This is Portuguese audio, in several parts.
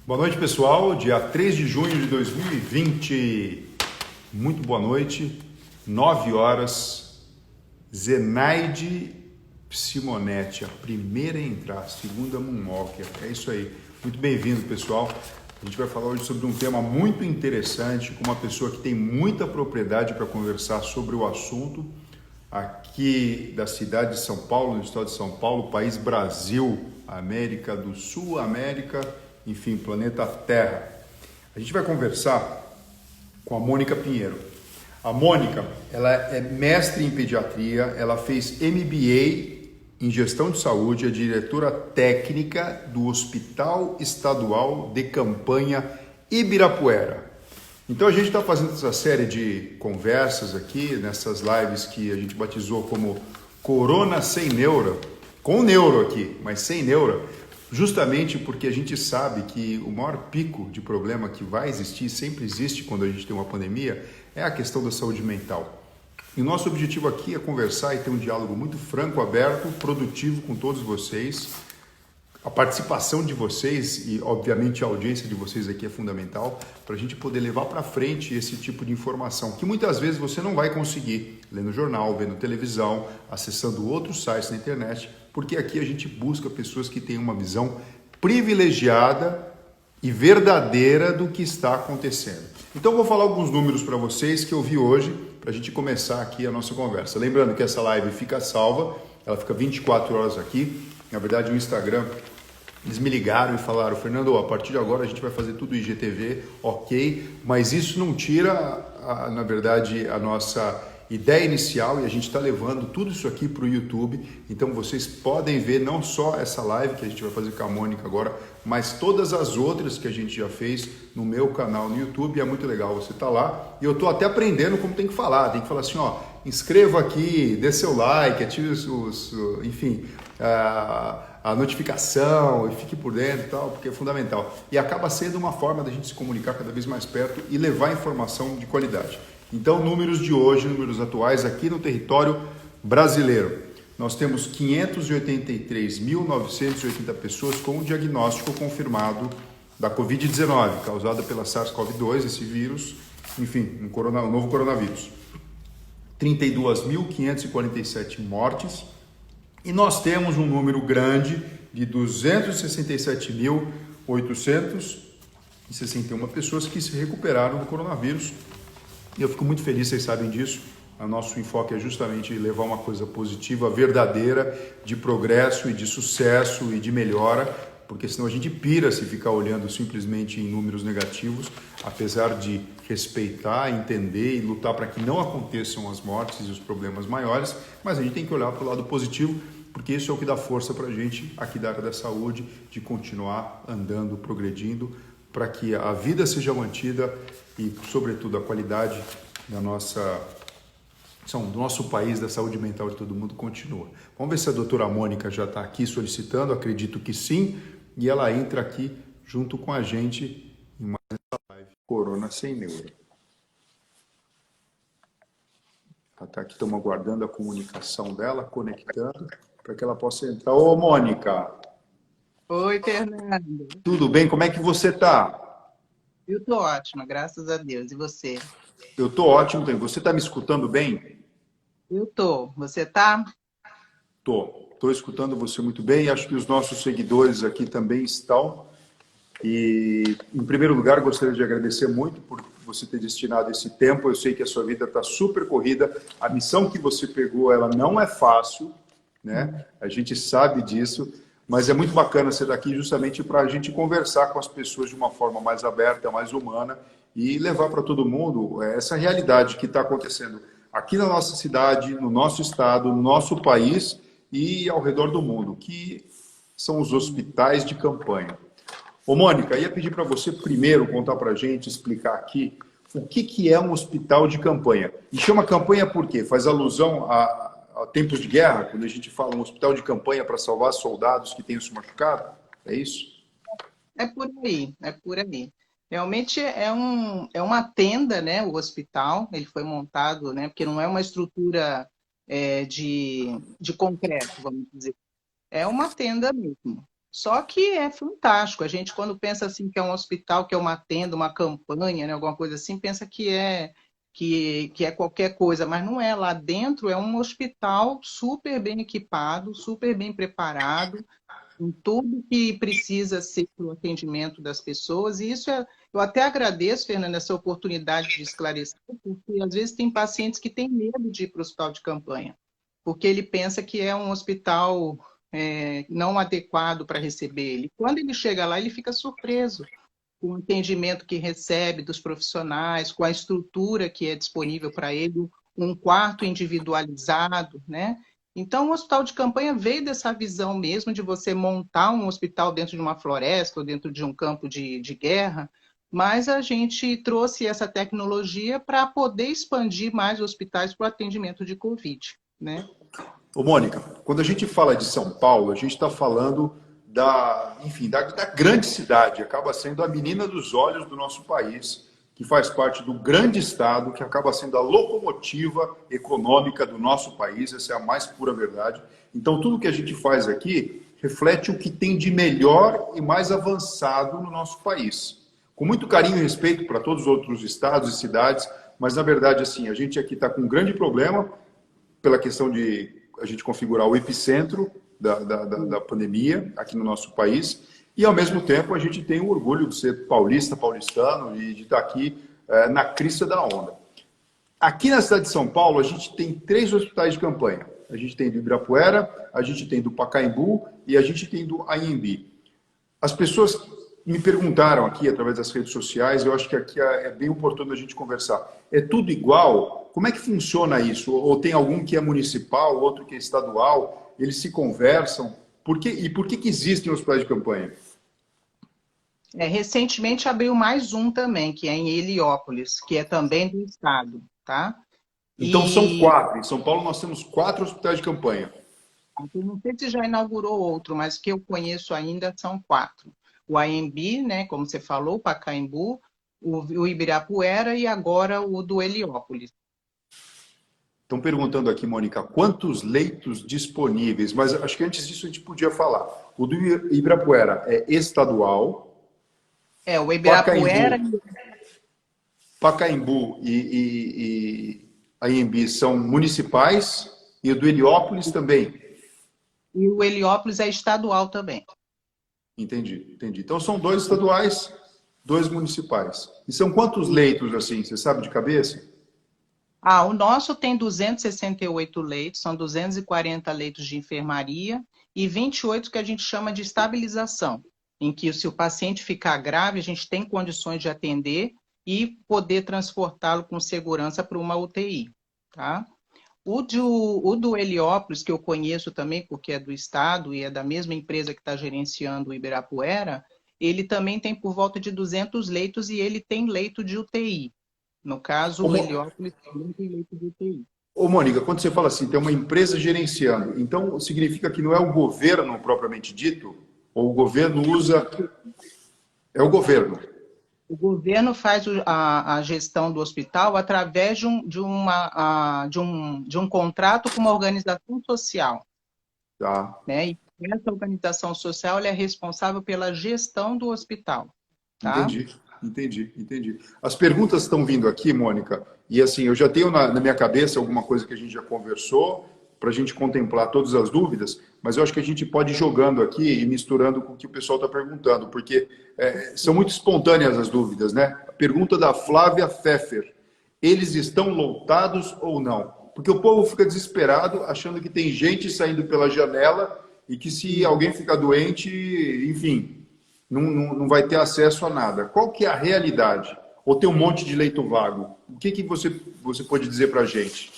Boa noite, pessoal. Dia 3 de junho de 2020. Muito boa noite. 9 horas. Zenaide Simonetti, a primeira a entrar, a segunda Moonwalker. É isso aí. Muito bem-vindo, pessoal. A gente vai falar hoje sobre um tema muito interessante, com uma pessoa que tem muita propriedade para conversar sobre o assunto, aqui da cidade de São Paulo, no estado de São Paulo, país Brasil, América do Sul, América, enfim, planeta Terra. A gente vai conversar com a Mônica Pinheiro. A Mônica, ela é mestre em pediatria, ela fez MBA em gestão de saúde, é diretora técnica do Hospital Estadual de Campanha Ibirapuera. Então a gente está fazendo essa série de conversas aqui, nessas lives que a gente batizou como Corona Sem Neuro, com neuro aqui, mas sem neuro, justamente porque a gente sabe que o maior pico de problema que vai existir, sempre existe quando a gente tem uma pandemia, é a questão da saúde mental. E o nosso objetivo aqui é conversar e ter um diálogo muito franco, aberto, produtivo com todos vocês. A participação de vocês e, obviamente, a audiência de vocês aqui é fundamental para a gente poder levar para frente esse tipo de informação que muitas vezes você não vai conseguir lendo jornal, vendo televisão, acessando outros sites na internet, porque aqui a gente busca pessoas que tenham uma visão privilegiada e verdadeira do que está acontecendo. Então, vou falar alguns números para vocês que eu vi hoje para a gente começar aqui a nossa conversa. Lembrando que essa live fica salva, ela fica 24 horas aqui. Na verdade, o Instagram, eles me ligaram e falaram: Fernando, a partir de agora a gente vai fazer tudo IGTV, ok, mas isso não tira, na verdade, a nossa ideia inicial, e a gente está levando tudo isso aqui para o YouTube. Então vocês podem ver não só essa live que a gente vai fazer com a Mônica agora, mas todas as outras que a gente já fez no meu canal no YouTube. É muito legal você tá lá, e eu estou até aprendendo como tem que falar assim, ó, inscreva aqui, dê seu like, ative enfim, a notificação e fique por dentro e tal, porque é fundamental. E acaba sendo uma forma da gente se comunicar cada vez mais perto e levar informação de qualidade. Então, números de hoje, números atuais aqui no território brasileiro. Nós temos 583.980 pessoas com o diagnóstico confirmado da Covid-19, causada pela SARS-CoV-2, esse vírus, enfim, um novo coronavírus. 32.547 mortes. E nós temos um número grande de 267.861 pessoas que se recuperaram do coronavírus. E eu fico muito feliz, vocês sabem disso. O nosso enfoque é justamente levar uma coisa positiva, verdadeira, de progresso e de sucesso e de melhora, porque senão a gente pira se ficar olhando simplesmente em números negativos, apesar de respeitar, entender e lutar para que não aconteçam as mortes e os problemas maiores, mas a gente tem que olhar para o lado positivo, porque isso é o que dá força para a gente aqui da área da saúde, de continuar andando, progredindo, para que a vida seja mantida e, sobretudo, a qualidade do nosso país, da saúde mental de todo mundo continua. Vamos ver se a doutora Mônica já está aqui solicitando, acredito que sim, e ela entra aqui junto com a gente em mais essa live Corona Sem Neuro. Ela está aqui, estamos aguardando a comunicação dela, conectando, para que ela possa entrar. Ô, Mônica! Oi, Fernando. Tudo bem? Como é que você está? Eu tô ótima, graças a Deus. E você? Eu estou ótimo também. Você está me escutando bem? Eu tô. Você tá? Estou escutando você muito bem. Acho que os nossos seguidores aqui também estão. E, em primeiro lugar, gostaria de agradecer muito por você ter destinado esse tempo. Eu sei que a sua vida está super corrida. A missão que você pegou, ela não é fácil, né? A gente sabe disso. Mas é muito bacana ser daqui justamente para a gente conversar com as pessoas de uma forma mais aberta, mais humana e levar para todo mundo essa realidade que está acontecendo aqui na nossa cidade, no nosso estado, no nosso país e ao redor do mundo, que são os hospitais de campanha. Ô, Mônica, ia pedir para você primeiro contar para a gente, explicar aqui o que é um hospital de campanha. E chama campanha por quê? Faz alusão a tempos de guerra, quando a gente fala um hospital de campanha para salvar soldados que tenham se machucado? É isso? É por aí, é por aí. Realmente é uma tenda, né? O hospital, ele foi montado, né? Porque não é uma estrutura de concreto, vamos dizer. É uma tenda mesmo. Só que é fantástico. A gente, quando pensa assim que é um hospital, que é uma tenda, uma campanha, né, alguma coisa assim, pensa que é qualquer coisa, mas não é. Lá dentro é um hospital super bem equipado, super bem preparado, com tudo que precisa ser para o atendimento das pessoas. E isso é, eu até agradeço, Fernanda, essa oportunidade de esclarecer, porque às vezes tem pacientes que têm medo de ir para o hospital de campanha, porque ele pensa que é um hospital não adequado para receber ele. Quando ele chega lá, ele fica surpreso com o atendimento que recebe dos profissionais, com a estrutura que é disponível para ele, um quarto individualizado, né? Então, o hospital de campanha veio dessa visão mesmo de você montar um hospital dentro de uma floresta ou dentro de um campo de guerra, mas a gente trouxe essa tecnologia para poder expandir mais hospitais para o atendimento de Covid, né? Ô, Mônica, quando a gente fala de São Paulo, a gente está falando enfim, da grande cidade, acaba sendo a menina dos olhos do nosso país, que faz parte do grande estado, que acaba sendo a locomotiva econômica do nosso país, essa é a mais pura verdade. Então, tudo que a gente faz aqui reflete o que tem de melhor e mais avançado no nosso país. Com muito carinho e respeito para todos os outros estados e cidades, mas na verdade, assim, a gente aqui está com um grande problema pela questão de a gente configurar o epicentro da pandemia aqui no nosso país, e ao mesmo tempo a gente tem o orgulho de ser paulista, paulistano, e de estar aqui na crista da onda. Aqui na cidade de São Paulo, a gente tem 3 hospitais de campanha. A gente tem do Ibirapuera, a gente tem do Pacaembu e a gente tem do Anhembi. As pessoas me perguntaram aqui, através das redes sociais, eu acho que aqui é bem oportuno a gente conversar. É tudo igual? Como é que funciona isso? Ou tem algum que é municipal, outro que é estadual? Eles se conversam? Por que existem hospitais de campanha? Recentemente abriu mais um também, que é em Heliópolis, que é também do estado, tá? Então são E 4. Em São Paulo nós temos 4 hospitais de campanha. eu não sei se já inaugurou outro, mas que eu conheço ainda são 4. O AMB, né, como você falou, o Pacaembu, o Ibirapuera e agora o do Heliópolis. Estão perguntando aqui, Mônica, quantos leitos disponíveis? Mas acho que antes disso a gente podia falar. O do Ibirapuera é estadual. O Ibirapuera. Pacaembu, Pacaembu e Anhembi são municipais e o do Heliópolis também. E o Heliópolis é estadual também. Entendi, entendi. Então são 2 estaduais, 2 municipais. E são quantos leitos assim? Você sabe de cabeça? O nosso tem 268 leitos, são 240 leitos de enfermaria e 28 que a gente chama de estabilização, em que se o paciente ficar grave, a gente tem condições de atender e poder transportá-lo com segurança para uma UTI, tá? O do Heliópolis, que eu conheço também, porque é do estado e é da mesma empresa que está gerenciando o Ibirapuera, ele também tem por volta de 200 leitos e ele tem leito de UTI. No caso, Ô, o Mo- Heliópolis também tem leito de UTI. Ô, Mônica, quando você fala assim, tem uma empresa gerenciando, então significa que não é o governo propriamente dito? Ou o governo usa. É o governo. O governo faz a gestão do hospital através de um contrato com uma organização social, Tá? né? E essa organização social ela é responsável pela gestão do hospital, tá? Entendi, entendi, entendi. As perguntas estão vindo aqui, Mônica, e assim, eu já tenho na minha cabeça alguma coisa que a gente já conversou, para a gente contemplar todas as dúvidas, mas eu acho que a gente pode ir jogando aqui e misturando com o que o pessoal está perguntando, porque são muito espontâneas as dúvidas, né? A pergunta da Flávia Pfeffer: eles estão lotados ou não? Porque o povo fica desesperado, achando que tem gente saindo pela janela e que se alguém ficar doente, enfim, não vai ter acesso a nada. Qual que é a realidade? Ou tem um monte de leito vago? O que você pode dizer para a gente?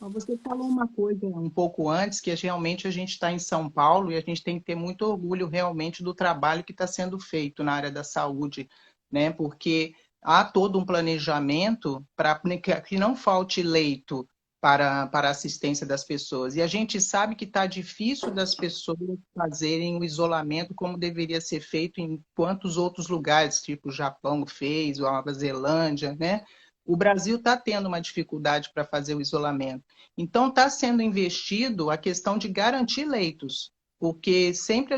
Você falou uma coisa um pouco antes, que realmente a gente está em São Paulo e a gente tem que ter muito orgulho realmente do trabalho que está sendo feito na área da saúde, né? Porque há todo um planejamento para que não falte leito para a assistência das pessoas. E a gente sabe que está difícil das pessoas fazerem o isolamento como deveria ser feito em quantos outros lugares, tipo o Japão fez, ou a Nova Zelândia, né? O Brasil está tendo uma dificuldade para fazer o isolamento. Então, está sendo investido a questão de garantir leitos. Porque sempre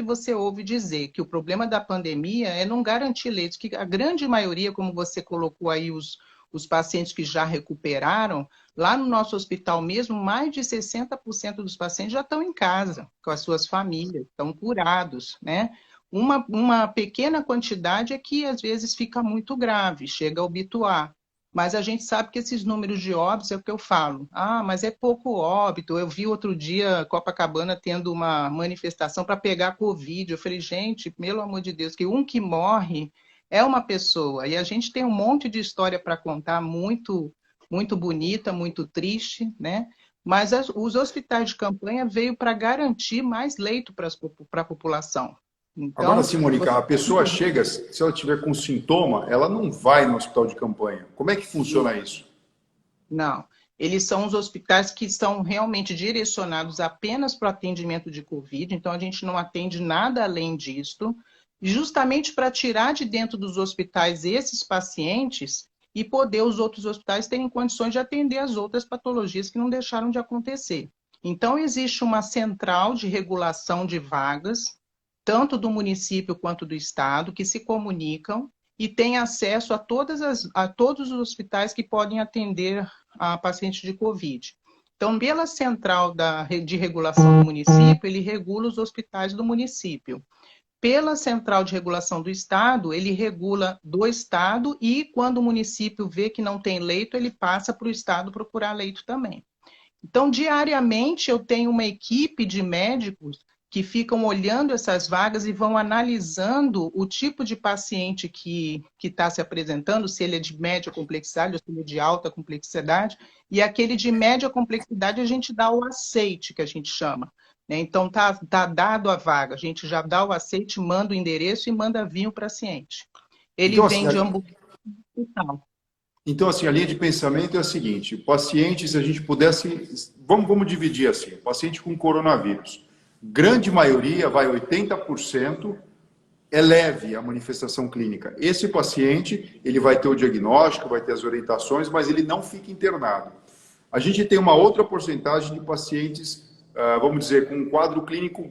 você ouve dizer que o problema da pandemia é não garantir leitos, que a grande maioria, como você colocou aí, os pacientes que já recuperaram, lá no nosso hospital mesmo, mais de 60% dos pacientes já estão em casa, com as suas famílias, estão curados, né? Uma pequena quantidade é que às vezes fica muito grave, chega a obituar. Mas a gente sabe que esses números de óbitos é o que eu falo. Ah, mas é pouco óbito. Eu vi outro dia Copacabana tendo uma manifestação para pegar Covid. Eu falei, gente, pelo amor de Deus, que um que morre é uma pessoa. E a gente tem um monte de história para contar, muito, muito bonita, muito triste, né? Mas os hospitais de campanha veio para garantir mais leito para a população. Agora Então, sim, Mônica, a pessoa chega, se ela tiver com sintoma, ela não vai no hospital de campanha. Como é que funciona isso? não, eles são os hospitais que são realmente direcionados apenas para o atendimento de Covid, então a gente não atende nada além disso, justamente para tirar de dentro dos hospitais esses pacientes e poder os outros hospitais terem condições de atender as outras patologias que não deixaram de acontecer. Então, existe uma central de regulação de vagas, tanto do município quanto do estado, que se comunicam e têm acesso a todos os hospitais que podem atender a pacientes de Covid. Então, pela central de regulação do município, ele regula os hospitais do município. Pela central de regulação do estado, ele regula do estado e, quando o município vê que não tem leito, ele passa para o estado procurar leito também. Então, diariamente, eu tenho uma equipe de médicos que ficam olhando essas vagas e vão analisando o tipo de paciente que está se apresentando, se ele é de média complexidade ou se ele é de alta complexidade, e aquele de média complexidade a gente dá o aceite, que a gente chama. Né? Então, tá dado a vaga, a gente já dá o aceite, manda o endereço e manda vir o paciente. Ele Então, vem assim, de ambulância. então, assim, a linha de pensamento é a seguinte: o paciente, se a gente pudesse, vamos dividir assim, o paciente com coronavírus, grande maioria, vai 80%, é leve a manifestação clínica. Esse paciente, ele vai ter o diagnóstico, vai ter as orientações, mas ele não fica internado. A gente tem uma outra porcentagem de pacientes, vamos dizer, com um quadro clínico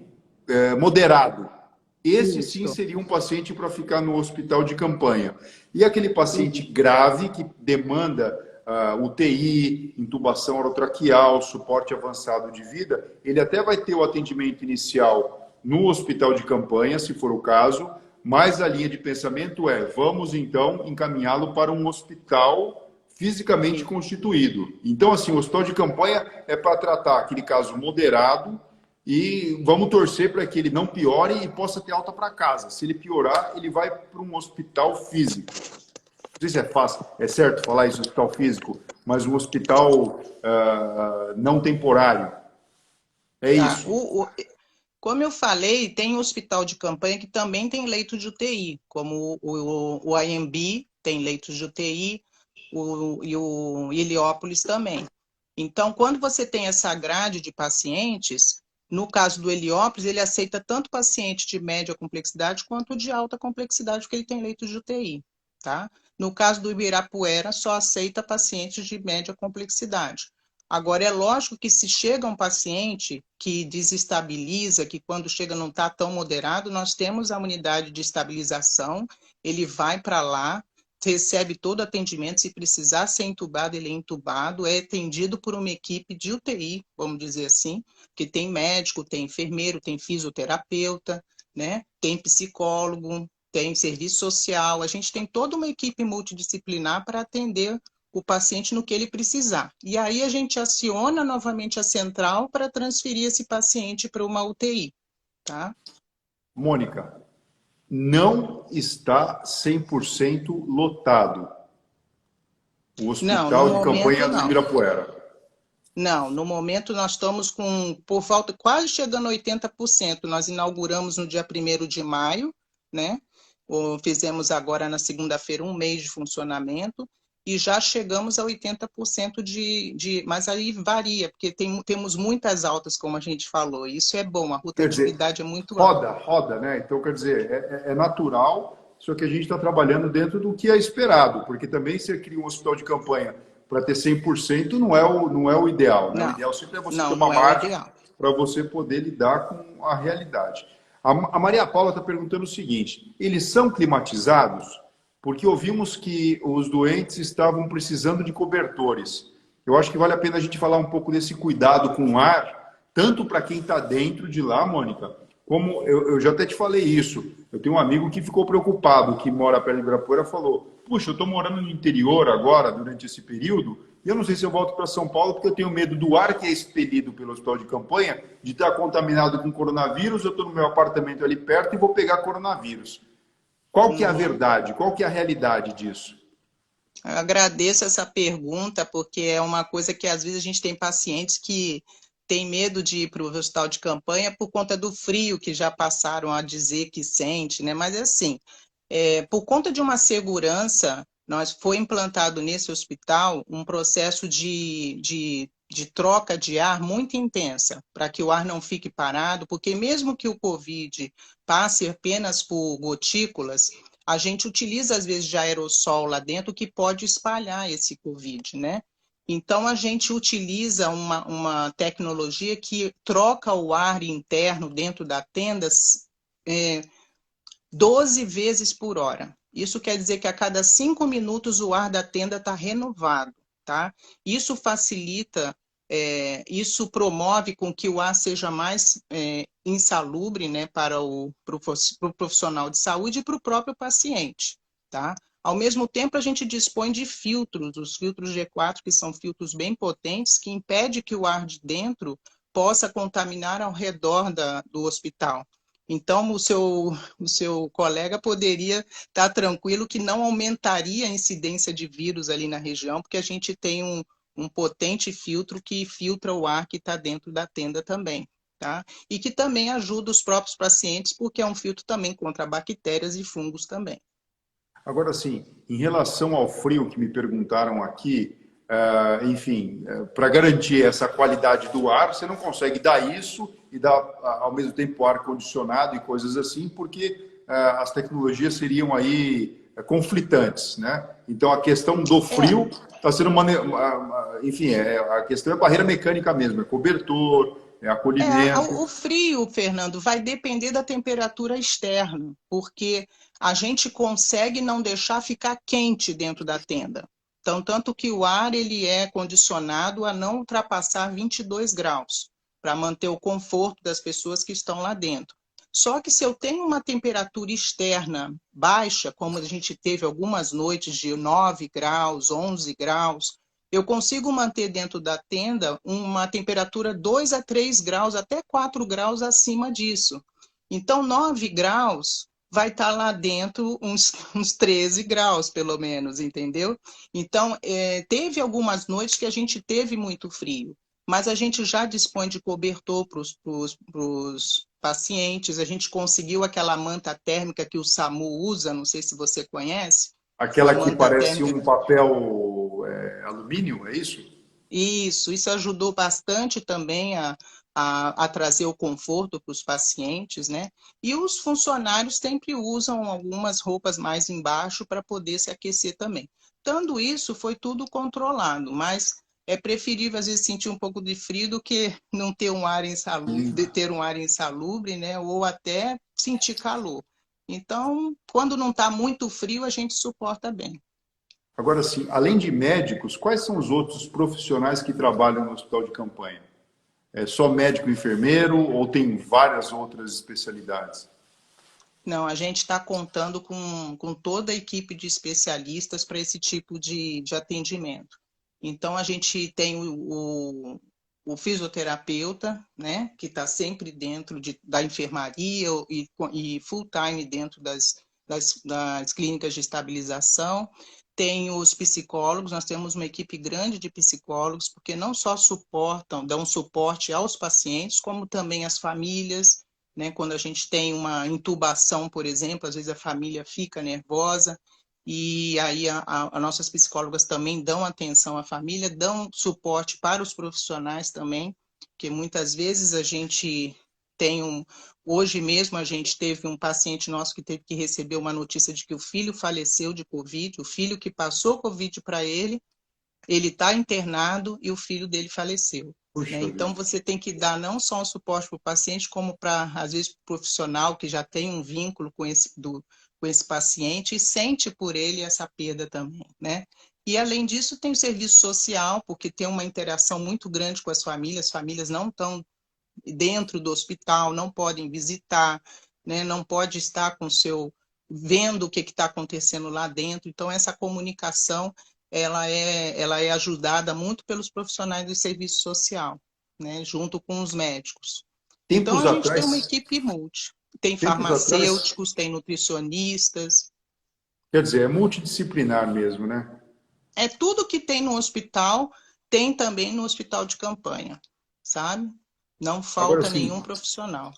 moderado. Esse sim seria um paciente para ficar no hospital de campanha. E aquele paciente grave que demanda UTI, intubação orotraqueal, suporte avançado de vida, ele até vai ter o atendimento inicial no hospital de campanha, se for o caso, mas a linha de pensamento é: vamos então encaminhá-lo para um hospital fisicamente constituído. Então, assim, o hospital de campanha é para tratar aquele caso moderado e vamos torcer para que ele não piore e possa ter alta para casa. Se ele piorar, ele vai para um hospital físico. Não sei se é fácil, é certo falar isso, hospital físico, mas um hospital não temporário. É isso. Como eu falei, tem hospital de campanha que também tem leito de UTI, como o IMB tem leitos de UTI, e o Heliópolis também. Então, quando você tem essa grade de pacientes, no caso do Heliópolis, ele aceita tanto paciente de média complexidade quanto de alta complexidade, porque ele tem leitos de UTI, tá? No caso do Ibirapuera, só aceita pacientes de média complexidade. Agora, é lógico que se chega um paciente que desestabiliza, que quando chega não está tão moderado, nós temos a unidade de estabilização, ele vai para lá, recebe todo atendimento, se precisar ser entubado, ele é entubado, é atendido por uma equipe de UTI, vamos dizer assim, que tem médico, tem enfermeiro, tem fisioterapeuta, né? Tem psicólogo, tem serviço social, a gente tem toda uma equipe multidisciplinar para atender o paciente no que ele precisar. E aí a gente aciona novamente a central para transferir esse paciente para uma UTI, tá? Mônica, não está 100% lotado o hospital de campanha do Ibirapuera. Não, no momento nós estamos com, por volta, quase chegando a 80%. Nós inauguramos no dia 1º de maio, né? Fizemos agora na segunda-feira um mês de funcionamento e já chegamos a 80% mas aí varia, porque temos muitas altas, como a gente falou. Isso é bom, a rotatividade é muito alta. Roda, né? Então, quer dizer, é natural, só que a gente está trabalhando dentro do que é esperado, porque também você cria um hospital de campanha para ter 100% não é o ideal, né? Não, o ideal sempre é você não, ter uma não é o margem ideal. para você poder lidar com a realidade. A Maria Paula está perguntando o seguinte: eles são climatizados? Porque ouvimos que os doentes estavam precisando de cobertores. Eu acho que vale a pena a gente falar um pouco desse cuidado com o ar, tanto para quem está dentro de lá, Mônica, como eu já até te falei isso. Eu tenho um amigo que ficou preocupado, que mora perto de Ibirapuera, falou: puxa, eu estou morando no interior agora, durante esse período, e eu não sei se eu volto para São Paulo, porque eu tenho medo do ar que é expelido pelo hospital de campanha, de estar contaminado com coronavírus, eu estou no meu apartamento ali perto e vou pegar coronavírus. Qual que é a verdade? Qual que é a realidade disso? Eu agradeço essa pergunta, porque é uma coisa que às vezes a gente tem pacientes que têm medo de ir para o hospital de campanha por conta do frio que já passaram a dizer que sente, né? Mas é assim, por conta de uma segurança, nós foi implantado nesse hospital um processo de troca de ar muito intensa, para que o ar não fique parado, porque mesmo que o COVID passe apenas por gotículas, a gente utiliza, às vezes, de aerossol lá dentro que pode espalhar esse COVID, né? Então, a gente utiliza uma tecnologia que troca o ar interno dentro da tenda 12 vezes por hora. Isso quer dizer que a cada 5 minutos o ar da tenda está renovado, tá? Isso facilita, isso promove com que o ar seja mais insalubre, né, para o profissional de saúde e para o próprio paciente, tá? Ao mesmo tempo, a gente dispõe de filtros, os filtros G4, que são filtros bem potentes, que impedem que o ar de dentro possa contaminar ao redor do hospital. Então, o seu colega poderia estar tranquilo que não aumentaria a incidência de vírus ali na região, porque a gente tem um potente filtro que filtra o ar que está dentro da tenda também, tá? E que também ajuda os próprios pacientes, porque é um filtro também contra bactérias e fungos também. Agora, sim, em relação ao frio que me perguntaram aqui, enfim, para garantir essa qualidade do ar, você não consegue dar isso e dar, ao mesmo tempo, ar-condicionado e coisas assim, porque as tecnologias seriam aí conflitantes, né? Então, a questão do frio está sendo enfim, a questão é barreira mecânica mesmo, é cobertor, é acolhimento. O frio, Fernando, vai depender da temperatura externa, porque a gente consegue não deixar ficar quente dentro da tenda. Então, tanto que o ar ele é condicionado a não ultrapassar 22 graus, para manter o conforto das pessoas que estão lá dentro. Só que se eu tenho uma temperatura externa baixa, como a gente teve algumas noites de 9 graus, 11 graus, eu consigo manter dentro da tenda uma temperatura 2 a 3 graus, até 4 graus acima disso. Então, 9 graus vai estar lá dentro uns 13 graus, pelo menos, entendeu? Então, teve algumas noites que a gente teve muito frio, mas a gente já dispõe de cobertor para os pacientes, a gente conseguiu aquela manta térmica que o SAMU usa, não sei se você conhece, uma Aquela que manta parece térmica. um papel alumínio, é isso? Isso ajudou bastante também a trazer o conforto para os pacientes, né? E os funcionários sempre usam algumas roupas mais embaixo para poder se aquecer também. Tanto isso, foi tudo controlado, mas é preferível, às vezes, sentir um pouco de frio do que não ter um ar insalubre, de ter um ar insalubre, né? Ou até sentir calor. Então, quando não está muito frio, a gente suporta bem. Agora, sim, além de médicos, quais são os outros profissionais que trabalham no hospital de campanha? É só médico e enfermeiro ou tem várias outras especialidades? Não, a gente está contando com toda a equipe de especialistas para esse tipo de atendimento. Então, a gente tem o fisioterapeuta, né, que está sempre dentro da enfermaria e full-time dentro das clínicas de estabilização. Tem os psicólogos, nós temos uma equipe grande de psicólogos, porque não só dão suporte aos pacientes, como também às famílias, né? Quando a gente tem uma intubação, por exemplo, às vezes a família fica nervosa, e aí as nossas psicólogas também dão atenção à família, dão suporte para os profissionais também, porque muitas vezes a gente tem hoje mesmo a gente teve um paciente nosso que teve que receber uma notícia de que o filho faleceu de Covid, o filho que passou Covid para ele está internado e o filho dele faleceu. Puxa né? vida. Então, você tem que dar não só um suporte para o paciente, como para, às vezes, para o profissional que já tem um vínculo com esse paciente e sente por ele essa perda também, né? E, além disso, tem o serviço social, porque tem uma interação muito grande com as famílias não estão dentro do hospital, não podem visitar, né? Não pode estar com o seu vendo o que está acontecendo lá dentro. Então, essa comunicação ela é ajudada muito pelos profissionais do serviço social, né? Junto com os médicos. Então, Tempos a gente tem uma atrás, equipe multi. Tem tempos atrás, farmacêuticos, tem nutricionistas, quer dizer, é multidisciplinar mesmo, né? é tudo que tem no hospital, tem também no hospital de campanha, sabe? Não Agora, falta assim, nenhum profissional.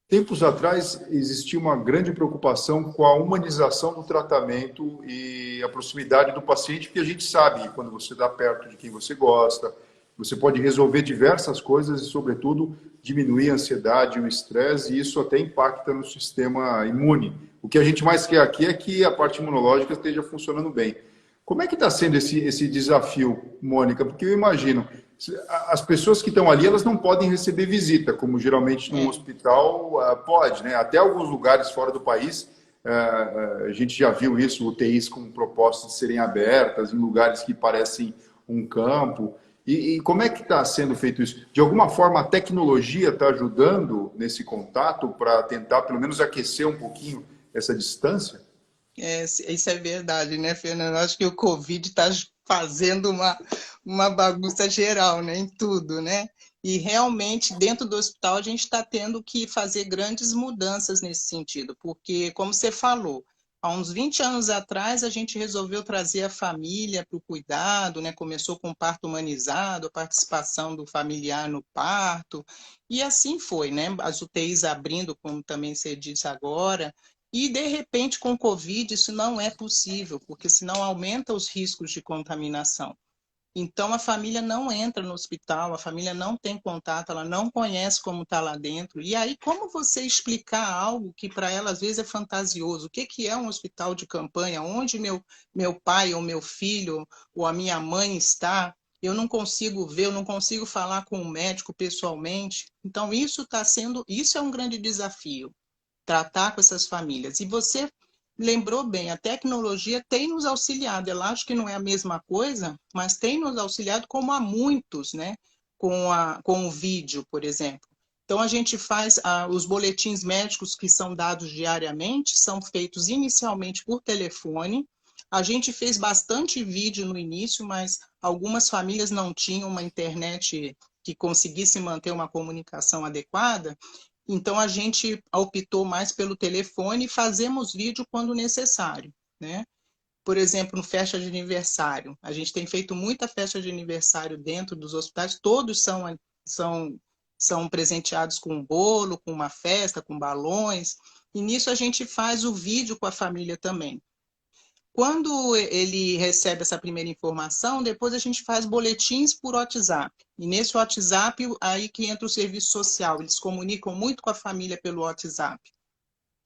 tempos atrás existia uma grande preocupação com a humanização do tratamento e a proximidade do paciente, porque a gente sabe que quando você está perto de quem você gosta, você pode resolver diversas coisas e, sobretudo, diminuir a ansiedade e o estresse, e isso até impacta no sistema imune. O que a gente mais quer aqui é que a parte imunológica esteja funcionando bem. Como é que está sendo esse desafio, Mônica? Porque eu imagino, as pessoas que estão ali, elas não podem receber visita, como geralmente num É. hospital pode, né? Até alguns lugares fora do país, a gente já viu isso, UTIs com propostas de serem abertas, em lugares que parecem um campo. E como é que está sendo feito isso? De alguma forma, a tecnologia está ajudando nesse contato para tentar, pelo menos, aquecer um pouquinho essa distância? É, isso é verdade, né, Fernando? Acho que o Covid está fazendo uma bagunça geral, né, em tudo, né? E realmente, dentro do hospital, a gente está tendo que fazer grandes mudanças nesse sentido, porque, como você falou, há uns 20 anos atrás, a gente resolveu trazer a família para o cuidado, né? Começou com o parto humanizado, a participação do familiar no parto, e assim foi, né? As UTIs abrindo, como também você disse agora, e, de repente, com o Covid, isso não é possível, porque senão aumenta os riscos de contaminação. Então, a família não entra no hospital, a família não tem contato, ela não conhece como está lá dentro. E aí, como você explicar algo que para ela, às vezes, é fantasioso? O que, que é um hospital de campanha? Onde meu pai ou meu filho ou a minha mãe está? Eu não consigo ver, eu não consigo falar com o médico pessoalmente. Então, isso é um grande desafio, tratar com essas famílias. E você lembrou bem, a tecnologia tem nos auxiliado. É lógico que não é a mesma coisa, mas tem nos auxiliado como há muitos, né? Com o vídeo, por exemplo. Então, a gente faz os boletins médicos que são dados diariamente, são feitos inicialmente por telefone. A gente fez bastante vídeo no início, mas algumas famílias não tinham uma internet que conseguisse manter uma comunicação adequada. Então, a gente optou mais pelo telefone e fazemos vídeo quando necessário, né? Por exemplo, no festa de aniversário. A gente tem feito muita festa de aniversário dentro dos hospitais, todos são, são presenteados com um bolo, com uma festa, com balões. E nisso a gente faz o vídeo com a família também. Quando ele recebe essa primeira informação, depois a gente faz boletins por WhatsApp. E nesse WhatsApp, aí que entra o serviço social. Eles comunicam muito com a família pelo WhatsApp.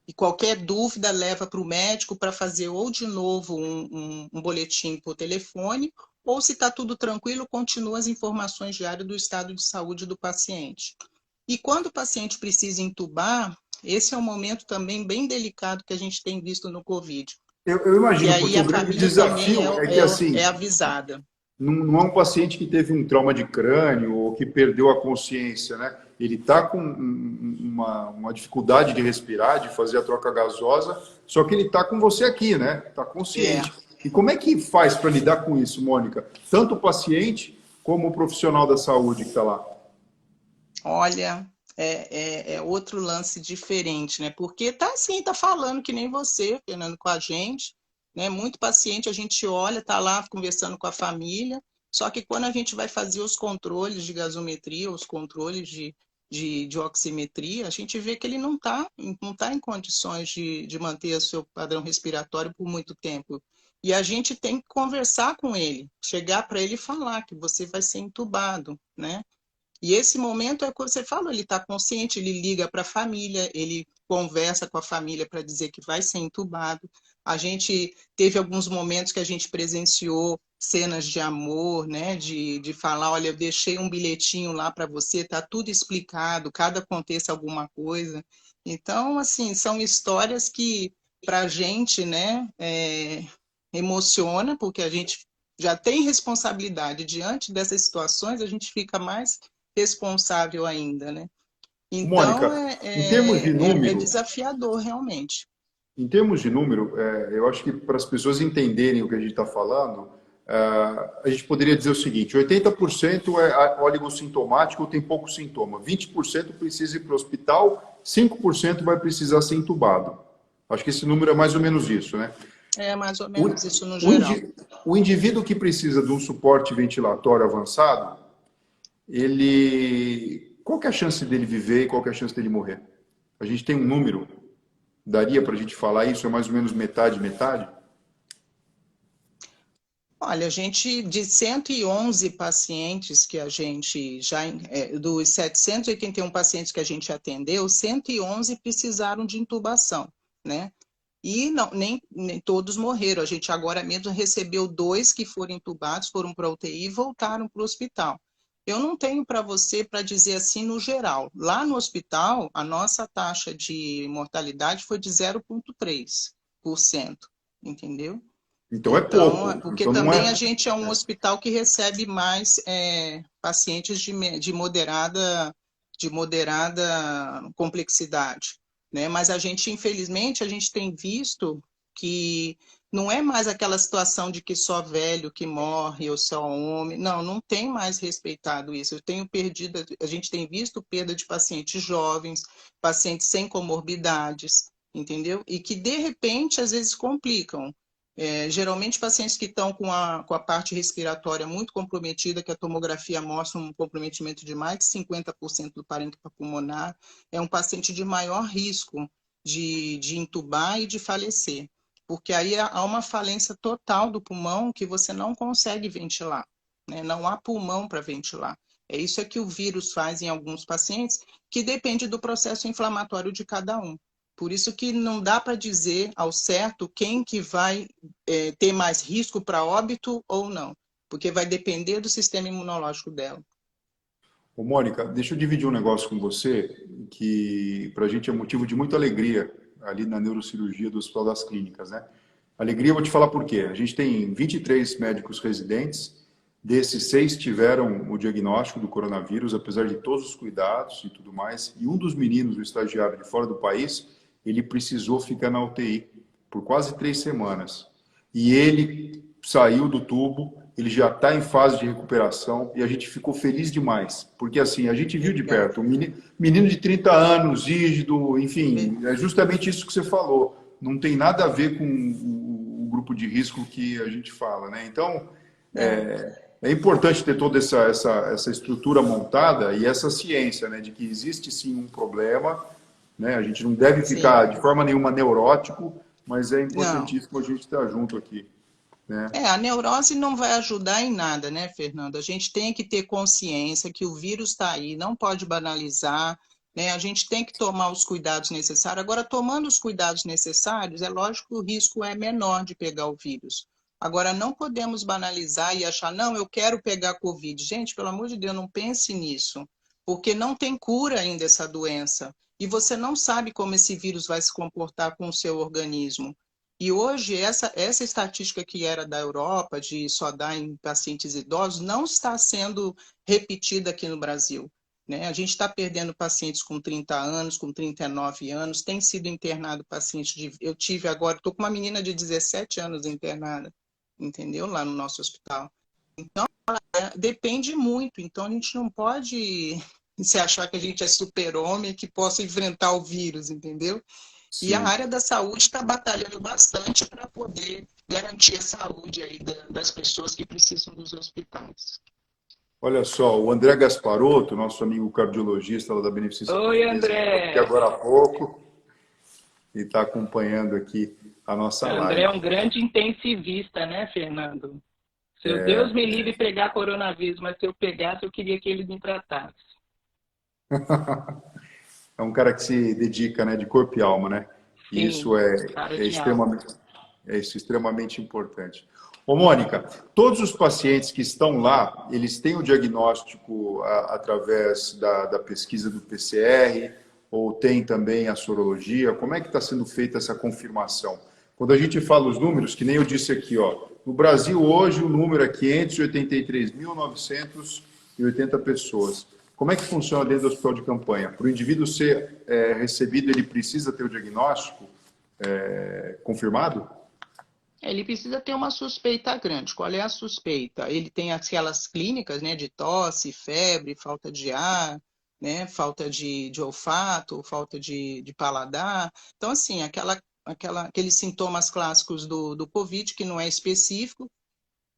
E qualquer dúvida leva para o médico para fazer ou de novo um boletim por telefone, ou se está tudo tranquilo, continua as informações diárias do estado de saúde do paciente. E quando o paciente precisa entubar, esse é um momento também bem delicado que a gente tem visto no Covid, Eu que imagino, aí porque o a grande família também desafio é que, assim, é avisada. não é um paciente que teve um trauma de crânio ou que perdeu a consciência, né? Ele está com uma dificuldade de respirar, de fazer a troca gasosa, só que ele está com você aqui, né? Está É, consciente. E como é que faz para lidar com isso, Mônica? Tanto o paciente como o profissional da saúde que está lá. olha, é outro lance diferente, né? Porque tá assim, tá falando que nem você, Fernando, com a gente, né? Muito paciente, a gente olha, tá lá conversando com a família, só que quando a gente vai fazer os controles de gasometria, os controles de oximetria, a gente vê que ele não tá em condições de manter o seu padrão respiratório por muito tempo. E a gente tem que conversar com ele, chegar para ele e falar que você vai ser entubado, né? E esse momento é o que você falou, ele está consciente, ele liga para a família, ele conversa com a família para dizer que vai ser entubado. A gente teve alguns momentos que a gente presenciou cenas de amor, né? De falar, olha, eu deixei um bilhetinho lá para você, tá tudo explicado, cada aconteça alguma coisa. Então, assim, são histórias que para a gente, né, emociona, porque a gente já tem responsabilidade diante dessas situações, a gente fica mais responsável ainda, né? Então, Mônica, em termos de é número, desafiador, realmente. em termos de número, eu acho que para as pessoas entenderem o que a gente está falando, a gente poderia dizer o seguinte: 80% é oligossintomático, tem pouco sintoma, 20% precisa ir para o hospital, 5% vai precisar ser entubado. Acho que esse número é mais ou menos isso, né? É mais ou O, menos isso no o, geral. o indivíduo que precisa de um suporte ventilatório avançado, qual que é a chance dele viver e qual que é a chance dele morrer? A gente tem um número. Daria para a gente falar isso? É mais ou menos metade, metade? Olha, a gente, de 111 pacientes que a gente já, dos 781 pacientes que a gente atendeu, 111 precisaram de intubação, né? E não, nem todos morreram. A gente agora mesmo recebeu 2 que foram intubados, foram para a UTI e voltaram para o hospital. Eu não tenho para você para dizer assim no geral. Lá no hospital, a nossa taxa de mortalidade foi de 0,3%, entendeu? Então é Então, pouco. porque Então não também a é. gente é um hospital que recebe mais pacientes de moderada complexidade, né? Mas a gente, infelizmente, a gente tem visto que não é mais aquela situação de que só velho que morre ou só homem. Não, não tem mais respeitado isso. Eu tenho perdido, a gente tem visto perda de pacientes jovens, pacientes sem comorbidades, entendeu? E que, de repente, às vezes complicam. Geralmente, pacientes que estão com a parte respiratória muito comprometida, que a tomografia mostra um comprometimento de mais de 50% do parênquima pulmonar, é um paciente de maior risco de entubar e de falecer, porque aí há uma falência total do pulmão que você não consegue ventilar, né? Não há pulmão para ventilar. É isso que o vírus faz em alguns pacientes, que depende do processo inflamatório de cada um. Por isso que não dá para dizer ao certo quem que vai ter mais risco para óbito ou não, porque vai depender do sistema imunológico dela. Ô, Mônica, deixa eu dividir um negócio com você que para a gente é motivo de muita alegria ali na neurocirurgia do Hospital das Clínicas, né? Alegria, eu vou te falar por quê. A gente tem 23 médicos residentes, desses 6 tiveram o diagnóstico do coronavírus, apesar de todos os cuidados e tudo mais. E um dos meninos, o estagiário de fora do país, ele precisou ficar na UTI por quase 3 semanas. E ele saiu do tubo, ele já está em fase de recuperação e a gente ficou feliz demais, porque assim, a gente viu de Legal. perto, um menino de 30 anos, rígido, enfim, é justamente isso que você falou, não tem nada a ver com o grupo de risco que a gente fala, né? Então, Não, é importante ter toda essa estrutura montada e essa ciência, né, de que existe sim um problema, né? A gente não deve sim, ficar de forma nenhuma neurótico, mas é não. importantíssimo a gente estar junto aqui, né? A neurose não vai ajudar em nada, né, Fernando? A gente tem que ter consciência que o vírus está aí, não pode banalizar, né? A gente tem que tomar os cuidados necessários. Agora, tomando os cuidados necessários, é lógico que o risco é menor de pegar o vírus. Agora, não podemos banalizar e achar, não, eu quero pegar Covid. Gente, pelo amor de Deus, não pense nisso, porque não tem cura ainda essa doença. E você não sabe como esse vírus vai se comportar com o seu organismo. E hoje, essa estatística que era da Europa, de só dar em pacientes idosos, não está sendo repetida aqui no Brasil, né? A gente está perdendo pacientes com 30 anos, com 39 anos, tem sido internado paciente de... Eu tive agora, estou com uma menina de 17 anos internada, entendeu? Lá no nosso hospital. Então, depende muito. Então, a gente não pode se achar que a gente é super-homem que possa enfrentar o vírus, entendeu? E a Sim. área da saúde está batalhando bastante para poder garantir a saúde aí das pessoas que precisam dos hospitais. Olha só, o André Gasparotto, nosso amigo cardiologista lá da Beneficência Oi, Portuguesa, entrou aqui André. agora há pouco e está acompanhando aqui a nossa André é live. um grande intensivista, né, Fernando? Seu Deus me livre pegar coronavírus, mas se eu pegasse, eu queria que ele me tratasse. É um cara que se dedica, né, de corpo e alma, né? E Sim, isso cara é de alma. extremamente importante. Ô, Mônica, todos os pacientes que estão lá, eles têm o diagnóstico através da pesquisa do PCR ou tem também a sorologia? Como é que está sendo feita essa confirmação? Quando a gente fala os números, que nem eu disse aqui, ó, no Brasil hoje o número é 583.980 pessoas. Como é que funciona dentro do hospital de campanha? Para o indivíduo ser recebido, ele precisa ter o diagnóstico confirmado? Ele precisa ter uma suspeita grande. Qual é a suspeita? Ele tem aquelas clínicas, né, de tosse, febre, falta de ar, né, falta de olfato, falta de paladar. Então, assim, aqueles sintomas clássicos do COVID, que não é específico,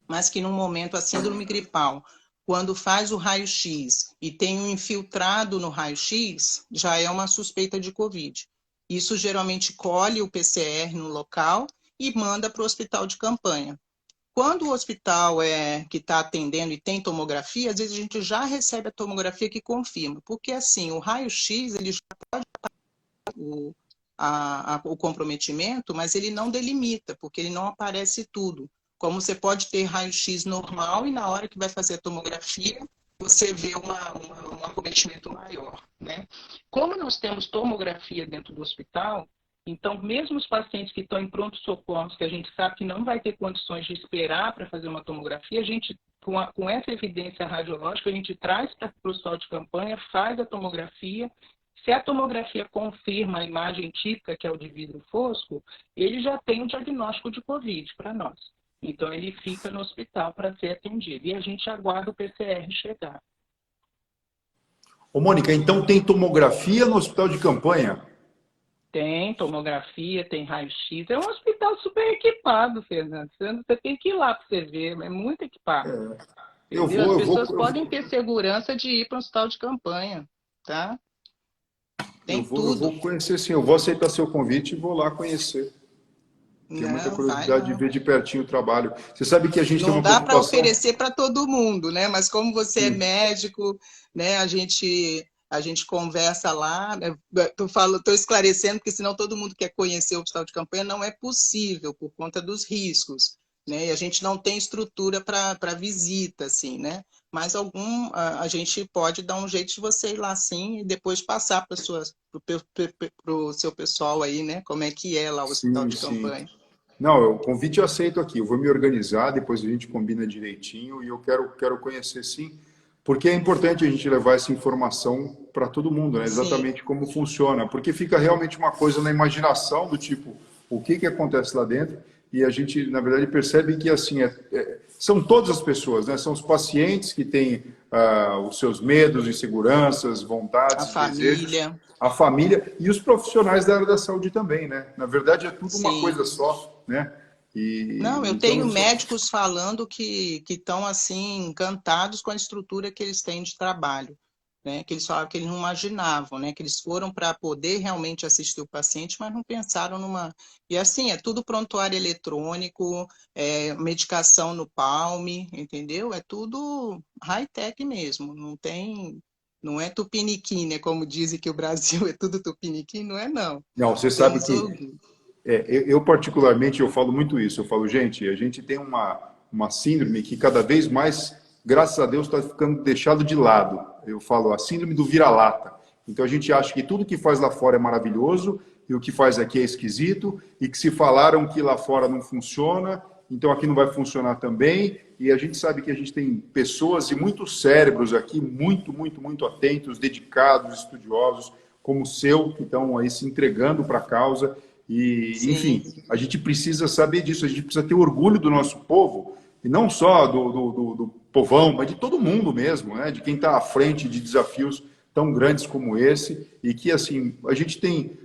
mas que no momento, a síndrome gripal, quando faz o raio-x e tem um infiltrado no raio-x, já é uma suspeita de COVID. Isso geralmente colhe o PCR no local e manda para o hospital de campanha. Quando o hospital que está atendendo e tem tomografia, às vezes a gente já recebe a tomografia que confirma, porque assim, o raio-x ele já pode o comprometimento, mas ele não delimita, porque ele não aparece tudo. Como você pode ter raio-x normal e na hora que vai fazer a tomografia, você vê um acometimento maior, né? Como nós temos tomografia dentro do hospital, então mesmo os pacientes que estão em pronto-socorros, que a gente sabe que não vai ter condições de esperar para fazer uma tomografia, a gente, com essa evidência radiológica, a gente traz para o hospital de campanha, faz a tomografia. Se a tomografia confirma a imagem típica, que é o de vidro fosco, ele já tem um diagnóstico de COVID para nós. Então, ele fica no hospital para ser atendido. E a gente aguarda o PCR chegar. Ô, Mônica, então tem tomografia no hospital de campanha? Tem tomografia, tem raio-x. É um hospital super equipado, Fernando. Você tem que ir lá para você ver. É muito equipado. Entendeu? As pessoas podem ter segurança de ir para um hospital de campanha, tá? Tem eu vou tudo. conhecer sim, eu vou aceitar seu convite e vou lá conhecer. Tenho muita Não, vai curiosidade de lá. ver de pertinho o trabalho. Você sabe que a gente tem Não uma dá para preocupação? oferecer para todo mundo, né? Mas como você é Sim, médico, né? A gente conversa lá. Né? Tô esclarecendo, porque senão todo mundo quer conhecer o hospital de campanha, não é possível por conta dos riscos, né? E a gente não tem estrutura para visita, assim, né? Mas a gente pode dar um jeito de você ir lá sim e depois passar para o seu pessoal aí, né? Como é que é lá o hospital sim, de sim. campanha. Não, o convite eu aceito aqui. Eu vou me organizar, depois a gente combina direitinho e eu quero conhecer sim, porque é importante a gente levar essa informação para todo mundo, né? Sim, Exatamente como funciona, porque fica realmente uma coisa na imaginação do tipo, o que acontece lá dentro e a gente, na verdade, percebe que assim são todas as pessoas, né? São os pacientes que têm os seus medos, inseguranças, a vontades, desejos, família. a família e os profissionais da área da saúde também, né? Na verdade, é tudo uma Sim. coisa só, né? Não, E eu então tenho isso, médicos falando que estão assim encantados com a estrutura que eles têm de trabalho, né? Que eles falaram que eles não imaginavam, né? Que eles foram para poder realmente assistir o paciente, mas não pensaram numa. E assim, é tudo prontuário eletrônico, medicação no Palm, entendeu? É tudo high-tech mesmo, não tem. Não é tupiniquim, né? Como dizem que o Brasil é tudo tupiniquim, não é não. não, você sabe Temos que eu particularmente eu falo muito isso. Eu falo, gente, a gente tem uma síndrome que cada vez mais, graças a Deus, está ficando deixado de lado. Eu falo a síndrome do vira-lata. Então a gente acha que tudo que faz lá fora é maravilhoso e o que faz aqui é esquisito e que se falaram que lá fora não funciona, então aqui não vai funcionar também. E a gente sabe que a gente tem pessoas e muitos cérebros aqui muito, muito, muito atentos, dedicados, estudiosos, como o seu, que estão aí se entregando para a causa. E, sim, enfim, a gente precisa saber disso, a gente precisa ter orgulho do nosso povo, e não só do povão, mas de todo mundo mesmo, né? De quem está à frente de desafios tão grandes como esse, e que, assim, a gente tem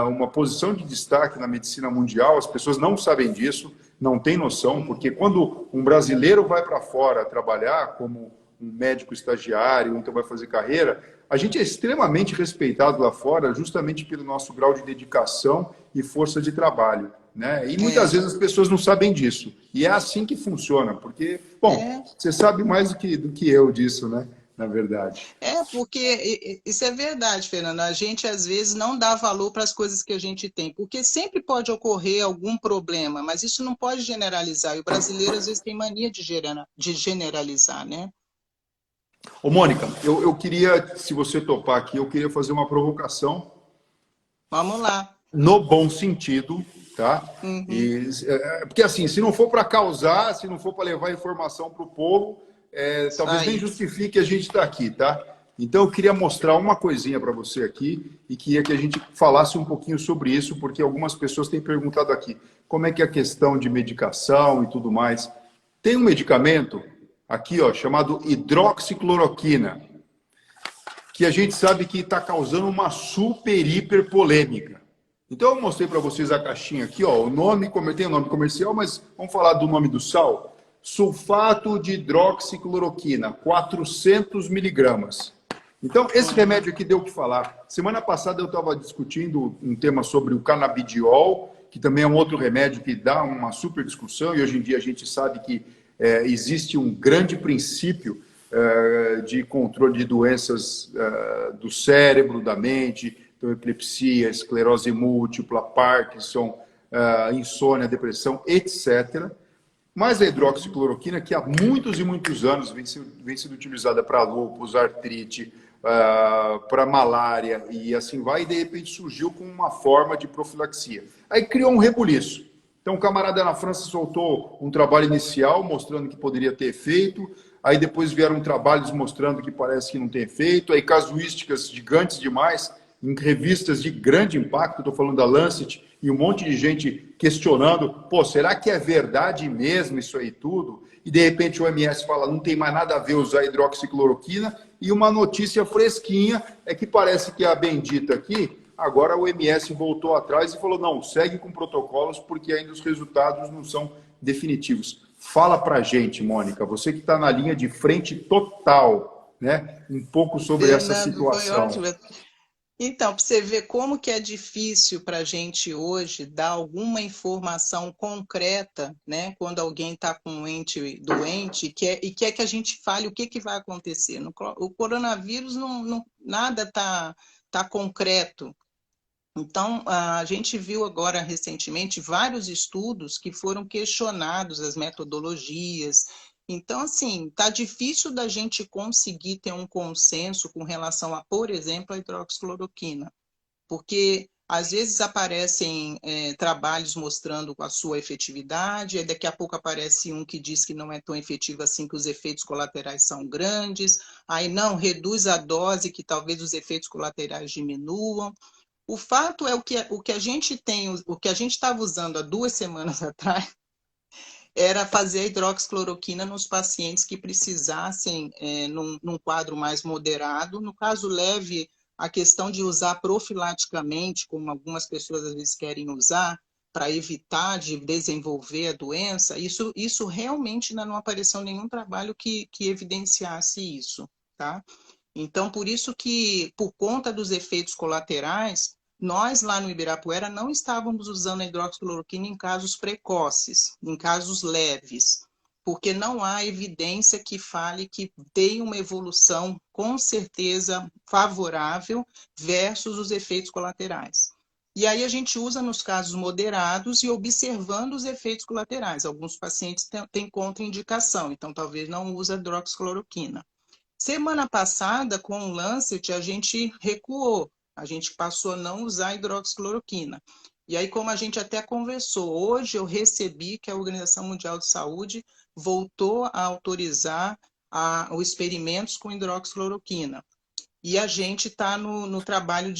uma posição de destaque na medicina mundial, as pessoas não sabem disso, não têm noção, porque quando um brasileiro vai para fora trabalhar como um médico estagiário, então vai fazer carreira, a gente é extremamente respeitado lá fora justamente pelo nosso grau de dedicação e força de trabalho, né? E muitas é. vezes as pessoas não sabem disso. E é assim que funciona, porque, bom, É, você sabe mais do que eu disso, né? na verdade. Porque isso é verdade, Fernando. A gente, às vezes, não dá valor para as coisas que a gente tem, porque sempre pode ocorrer algum problema, mas isso não pode generalizar. E o brasileiro, às vezes, tem mania de generalizar, né? Ô, Mônica, eu queria, se você topar aqui, eu queria fazer uma provocação. Vamos lá. No bom sentido, tá? Uhum. Porque assim, se não for para causar, se não for para levar informação para o povo, talvez nem justifique a gente estar aqui, tá? Então eu queria mostrar uma coisinha para você aqui e queria que a gente falasse um pouquinho sobre isso, porque algumas pessoas têm perguntado aqui como é que é a questão de medicação e tudo mais. Tem um medicamento aqui, ó, chamado hidroxicloroquina, que a gente sabe que está causando uma super hiper polêmica. Então eu mostrei para vocês a caixinha aqui, ó, o nome, tem o nome comercial, mas vamos falar do nome do sal. Sulfato de hidroxicloroquina, 400 miligramas. Então, esse remédio aqui deu o que falar. Semana passada eu estava discutindo um tema sobre o canabidiol, que também é um outro remédio que dá uma super discussão, e hoje em dia a gente sabe que existe um grande princípio de controle de doenças do cérebro, da mente, então epilepsia, esclerose múltipla, Parkinson, insônia, depressão, etc. Mas a hidroxicloroquina, que há muitos e muitos anos vem sendo utilizada para lúpus, artrite, para malária e assim vai, e de repente surgiu com uma forma de profilaxia. Aí criou um rebuliço. Então, um camarada na França soltou um trabalho inicial mostrando que poderia ter efeito, aí depois vieram trabalhos mostrando que parece que não tem efeito, aí casuísticas gigantes demais, em revistas de grande impacto, estou falando da Lancet, e um monte de gente questionando, pô, será que é verdade mesmo isso aí tudo? E de repente o OMS fala, não tem mais nada a ver usar hidroxicloroquina, e uma notícia fresquinha é que parece que a bendita aqui, agora o OMS voltou atrás e falou, não, segue com protocolos porque ainda os resultados não são definitivos. Fala pra gente, Mônica, você que está na linha de frente total, né? Um pouco sobre Fernando, essa situação. foi ótimo. Então, para você ver como que é difícil para a gente hoje dar alguma informação concreta, né? Quando alguém está com um ente doente e quer que a gente fale o que vai acontecer. O coronavírus, nada tá concreto. Então, a gente viu agora recentemente vários estudos que foram questionados, as metodologias. Então, assim, está difícil da gente conseguir ter um consenso com relação a, por exemplo, a hidroxicloroquina, porque às vezes aparecem trabalhos mostrando a sua efetividade, e daqui a pouco aparece um que diz que não é tão efetivo assim, que os efeitos colaterais são grandes, aí não, reduz a dose, que talvez os efeitos colaterais diminuam. O fato é o que a gente tem, o que a gente estava usando há 2 semanas atrás, era fazer a hidroxicloroquina nos pacientes que precisassem, num quadro mais moderado. No caso leve, a questão de usar profilaticamente, como algumas pessoas às vezes querem usar, para evitar de desenvolver a doença, isso realmente ainda não apareceu nenhum trabalho que evidenciasse isso, tá? Então, por isso que, por conta dos efeitos colaterais, nós lá no Ibirapuera não estávamos usando a hidroxicloroquina em casos precoces, em casos leves, porque não há evidência que fale que tem uma evolução com certeza favorável versus os efeitos colaterais. E aí a gente usa nos casos moderados e observando os efeitos colaterais. Alguns pacientes têm contraindicação, então talvez não use a hidroxicloroquina. Semana passada, com o Lancet, a gente recuou. A gente passou a não usar hidroxicloroquina. E aí, como a gente até conversou, hoje eu recebi que a Organização Mundial de Saúde voltou a autorizar os experimentos com hidroxicloroquina. E a gente está no trabalho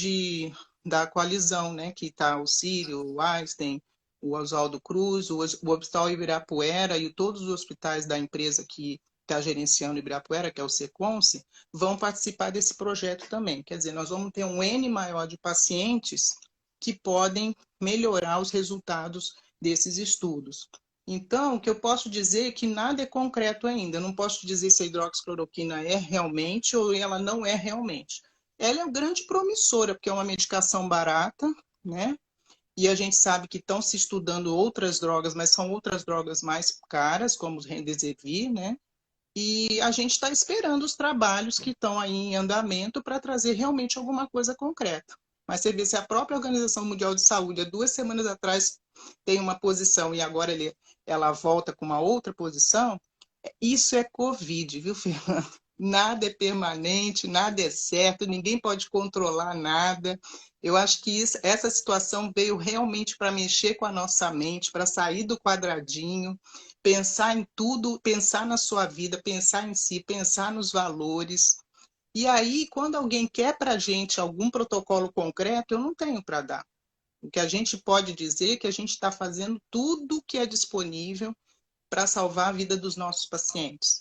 da coalizão, né? Que está o Círio, o Einstein, o Oswaldo Cruz, o Hospital Ibirapuera e todos os hospitais da empresa que está gerenciando Ibirapuera, que é o Seconce, vão participar desse projeto também. Quer dizer, nós vamos ter um N maior de pacientes que podem melhorar os resultados desses estudos. Então, o que eu posso dizer é que nada é concreto ainda. Eu não posso dizer se a hidroxicloroquina é realmente ou ela não é realmente. Ela é uma grande promissora, porque é uma medicação barata, né? E a gente sabe que estão se estudando outras drogas, mas são outras drogas mais caras, como o Remdesivir, né? E a gente está esperando os trabalhos que estão aí em andamento para trazer realmente alguma coisa concreta. Mas você vê, se a própria Organização Mundial de Saúde, há 2 semanas atrás, tem uma posição e agora ela volta com uma outra posição, isso é Covid, viu, Fernando? Nada é permanente, nada é certo, ninguém pode controlar nada. Eu acho que essa situação veio realmente para mexer com a nossa mente, para sair do quadradinho, pensar em tudo, pensar na sua vida, pensar em si, pensar nos valores. E aí, quando alguém quer para a gente algum protocolo concreto, eu não tenho para dar. O que a gente pode dizer é que a gente está fazendo tudo que é disponível para salvar a vida dos nossos pacientes,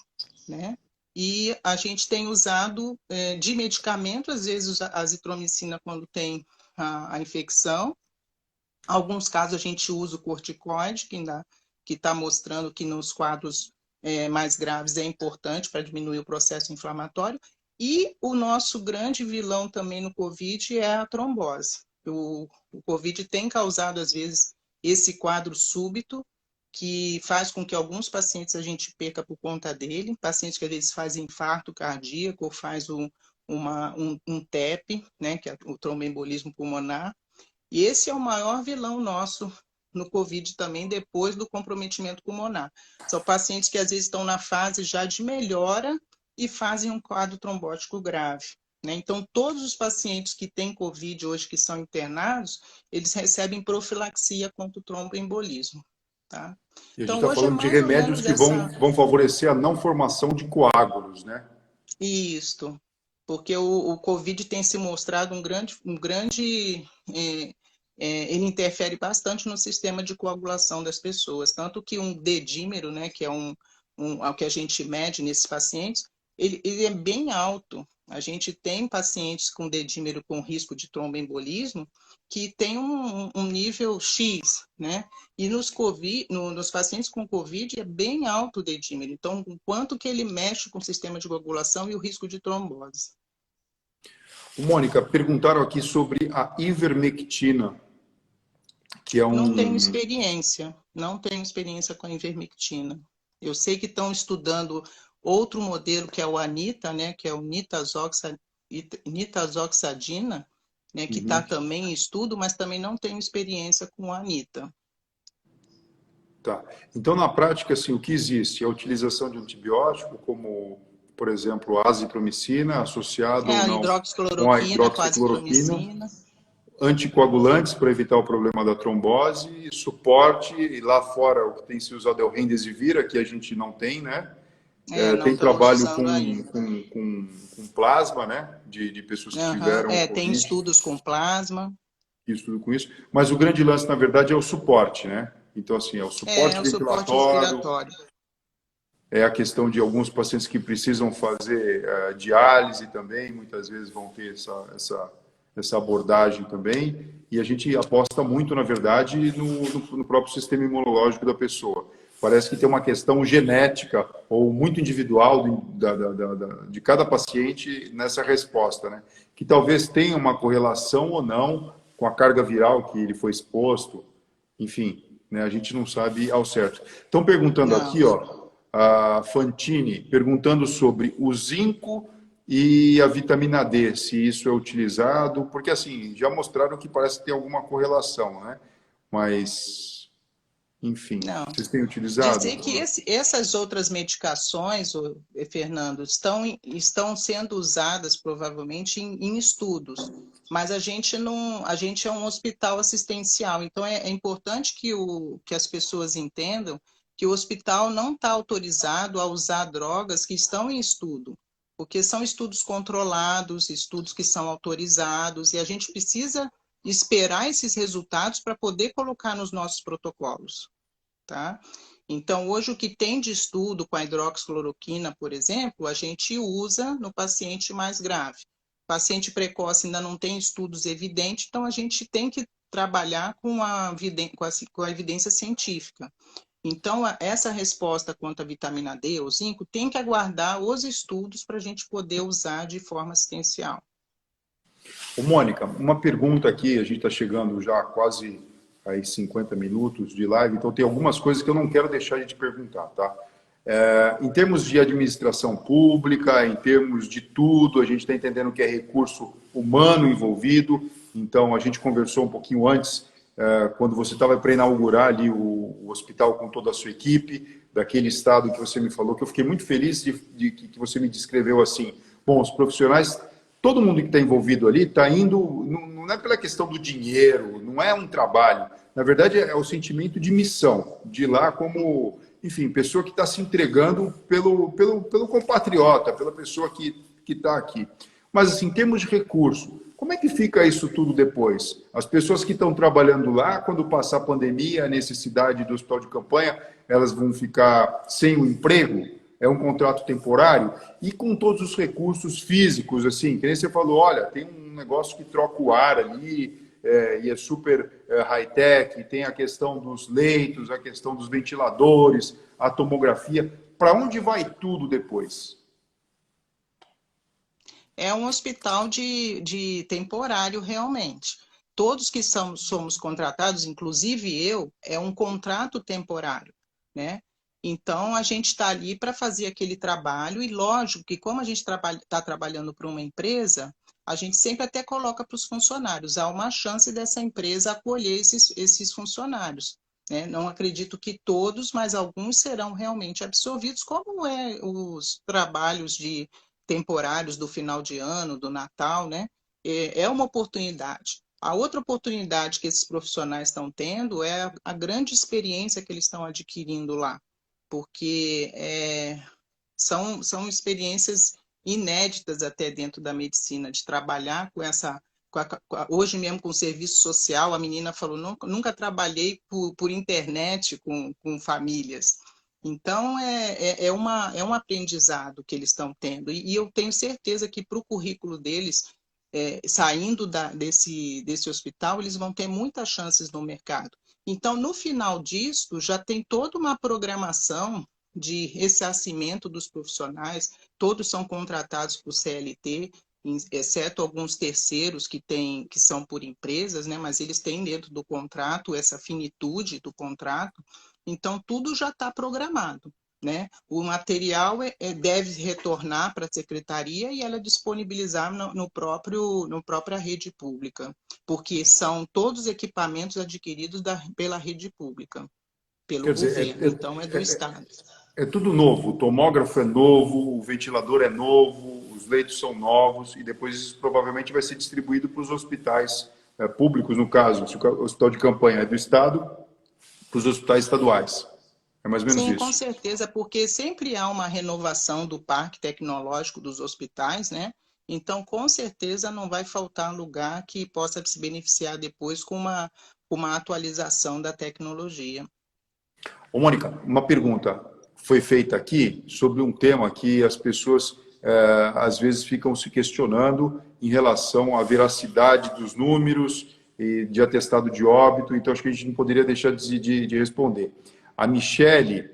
né? E a gente tem usado de medicamento, às vezes a azitromicina quando tem a infecção. Em alguns casos a gente usa o corticoide, que está mostrando que nos quadros mais graves é importante para diminuir o processo inflamatório. E o nosso grande vilão também no COVID é a trombose. O COVID tem causado, às vezes, esse quadro súbito, que faz com que alguns pacientes a gente perca por conta dele, pacientes que às vezes fazem infarto cardíaco ou faz um TEP, né, que é o tromboembolismo pulmonar. E esse é o maior vilão nosso no COVID também, depois do comprometimento pulmonar. São pacientes que às vezes estão na fase já de melhora e fazem um quadro trombótico grave. Né? Então, todos os pacientes que têm COVID hoje, que são internados, eles recebem profilaxia contra o tromboembolismo. Tá? E a gente Então, está hoje é falando de mais ou remédios menos que vão favorecer a não formação de coágulos, né? Isto, porque o COVID tem se mostrado ele interfere bastante no sistema de coagulação das pessoas, tanto que um dedímero, né, que é o que a gente mede nesses pacientes, ele é bem alto. A gente tem pacientes com dedímero com risco de tromboembolismo que tem um nível X, né? E nos pacientes com COVID é bem alto o dedímero. Então, o quanto que ele mexe com o sistema de coagulação e o risco de trombose. Mônica, perguntaram aqui sobre a ivermectina, que é Não tenho experiência com a ivermectina. Eu sei que estão estudando outro modelo, que é o ANITA, né, que é o nitazoxanidina, né, que está também em estudo, mas também não tenho experiência com a ANITA. Tá. Então, na prática, assim, o que existe é a utilização de antibiótico, como, por exemplo, a azitromicina, associado ou A não com a hidroxicloroquina, com a hidroxicloroquina, azitromicina. anticoagulantes para evitar o problema da trombose, suporte, e lá fora o que tem se usado é o Remdesivir, que a gente não tem, né? Tem trabalho com plasma, né? De pessoas que tiveram tem COVID, estudos com plasma. estudo com isso. Mas o grande lance, na verdade, é o suporte, né? Então, assim, é o suporte O suporte ventilatório, respiratório. é a questão de alguns pacientes que precisam fazer diálise também, muitas vezes vão ter essa abordagem também, e a gente aposta muito, na verdade, no próprio sistema imunológico da pessoa. Parece que tem uma questão genética ou muito individual de cada paciente nessa resposta, né? Que talvez tenha uma correlação ou não com a carga viral que ele foi exposto, enfim, né? A gente não sabe ao certo. Estão perguntando aqui, ó, a Fantini, perguntando sobre o zinco e a vitamina D, se isso é utilizado, porque assim, já mostraram que parece ter alguma correlação, né? Mas, enfim, vocês têm utilizado? Dizer que essas outras medicações, Fernando, estão sendo usadas provavelmente em estudos, mas a gente é um hospital assistencial, então é importante que as pessoas entendam que o hospital não está autorizado a usar drogas que estão em estudo, porque são estudos controlados, estudos que são autorizados, e a gente precisa esperar esses resultados para poder colocar nos nossos protocolos. Tá? Então, hoje o que tem de estudo com a hidroxicloroquina, por exemplo, a gente usa no paciente mais grave. Paciente precoce ainda não tem estudos evidentes, então a gente tem que trabalhar com a evidência científica. Então, essa resposta quanto à vitamina D ou zinco tem que aguardar os estudos para a gente poder usar de forma assistencial. Ô, Mônica, uma pergunta aqui, a gente está chegando já quase aí 50 minutos de live, então tem algumas coisas que eu não quero deixar de te perguntar, tá? Em termos de administração pública, em termos de tudo, a gente está entendendo que é recurso humano envolvido. Então, a gente conversou um pouquinho antes, quando você estava para inaugurar ali o hospital com toda a sua equipe, daquele estado que você me falou, que eu fiquei muito feliz de que você me descreveu assim. Bom, os profissionais, todo mundo que está envolvido ali está indo, não é pela questão do dinheiro, não é um trabalho. Na verdade, é o sentimento de missão, de ir lá como, enfim, pessoa que está se entregando pelo compatriota, pela pessoa que está aqui. Mas, assim, em termos de recurso, como é que fica isso tudo depois? As pessoas que estão trabalhando lá, quando passar a pandemia, a necessidade do hospital de campanha, elas vão ficar sem o emprego? É um contrato temporário? E com todos os recursos físicos, assim, que nem você falou, olha, tem um negócio que troca o ar ali, e é super high-tech, tem a questão dos leitos, a questão dos ventiladores, a tomografia. Para onde vai tudo depois? É um hospital de temporário, realmente. Todos que somos contratados, inclusive eu, é um contrato temporário, né? Então, a gente está ali para fazer aquele trabalho, e lógico que, como a gente está trabalhando para uma empresa, a gente sempre até coloca para os funcionários, há uma chance dessa empresa acolher esses funcionários. Né? Não acredito que todos, mas alguns serão realmente absorvidos, como é os trabalhos de temporários do final de ano, do Natal, né? É uma oportunidade. A outra oportunidade que esses profissionais estão tendo é a grande experiência que eles estão adquirindo lá, porque são experiências inéditas até dentro da medicina, de trabalhar com essa... Hoje mesmo com o serviço social, a menina falou, nunca trabalhei por internet com famílias. Então, é um aprendizado que eles estão tendo. E eu tenho certeza que para o currículo deles, saindo desse hospital, eles vão ter muitas chances no mercado. Então, no final disso, já tem toda uma programação de ressarcimento dos profissionais, todos são contratados por CLT, exceto alguns terceiros que são por empresas, né? Mas eles têm dentro do contrato essa finitude do contrato, então tudo já está programado. Né? O material deve retornar para a secretaria e ela disponibilizar no própria rede pública, porque são todos equipamentos adquiridos pela rede pública, pelo Quer dizer, governo, então é do Estado. é tudo novo, o tomógrafo é novo, o ventilador é novo, os leitos são novos, e depois isso provavelmente vai ser distribuído para os hospitais públicos, no caso, se o hospital de campanha é do Estado, para os hospitais estaduais. É mais ou menos Sim, com isso. certeza, porque sempre há uma renovação do parque tecnológico dos hospitais, né? Então, com certeza, não vai faltar lugar que possa se beneficiar depois com uma atualização da tecnologia. Ô, Mônica, uma pergunta foi feita aqui sobre um tema que as pessoas às vezes ficam se questionando em relação à veracidade dos números e de atestado de óbito, então acho que a gente não poderia deixar de responder. A Michele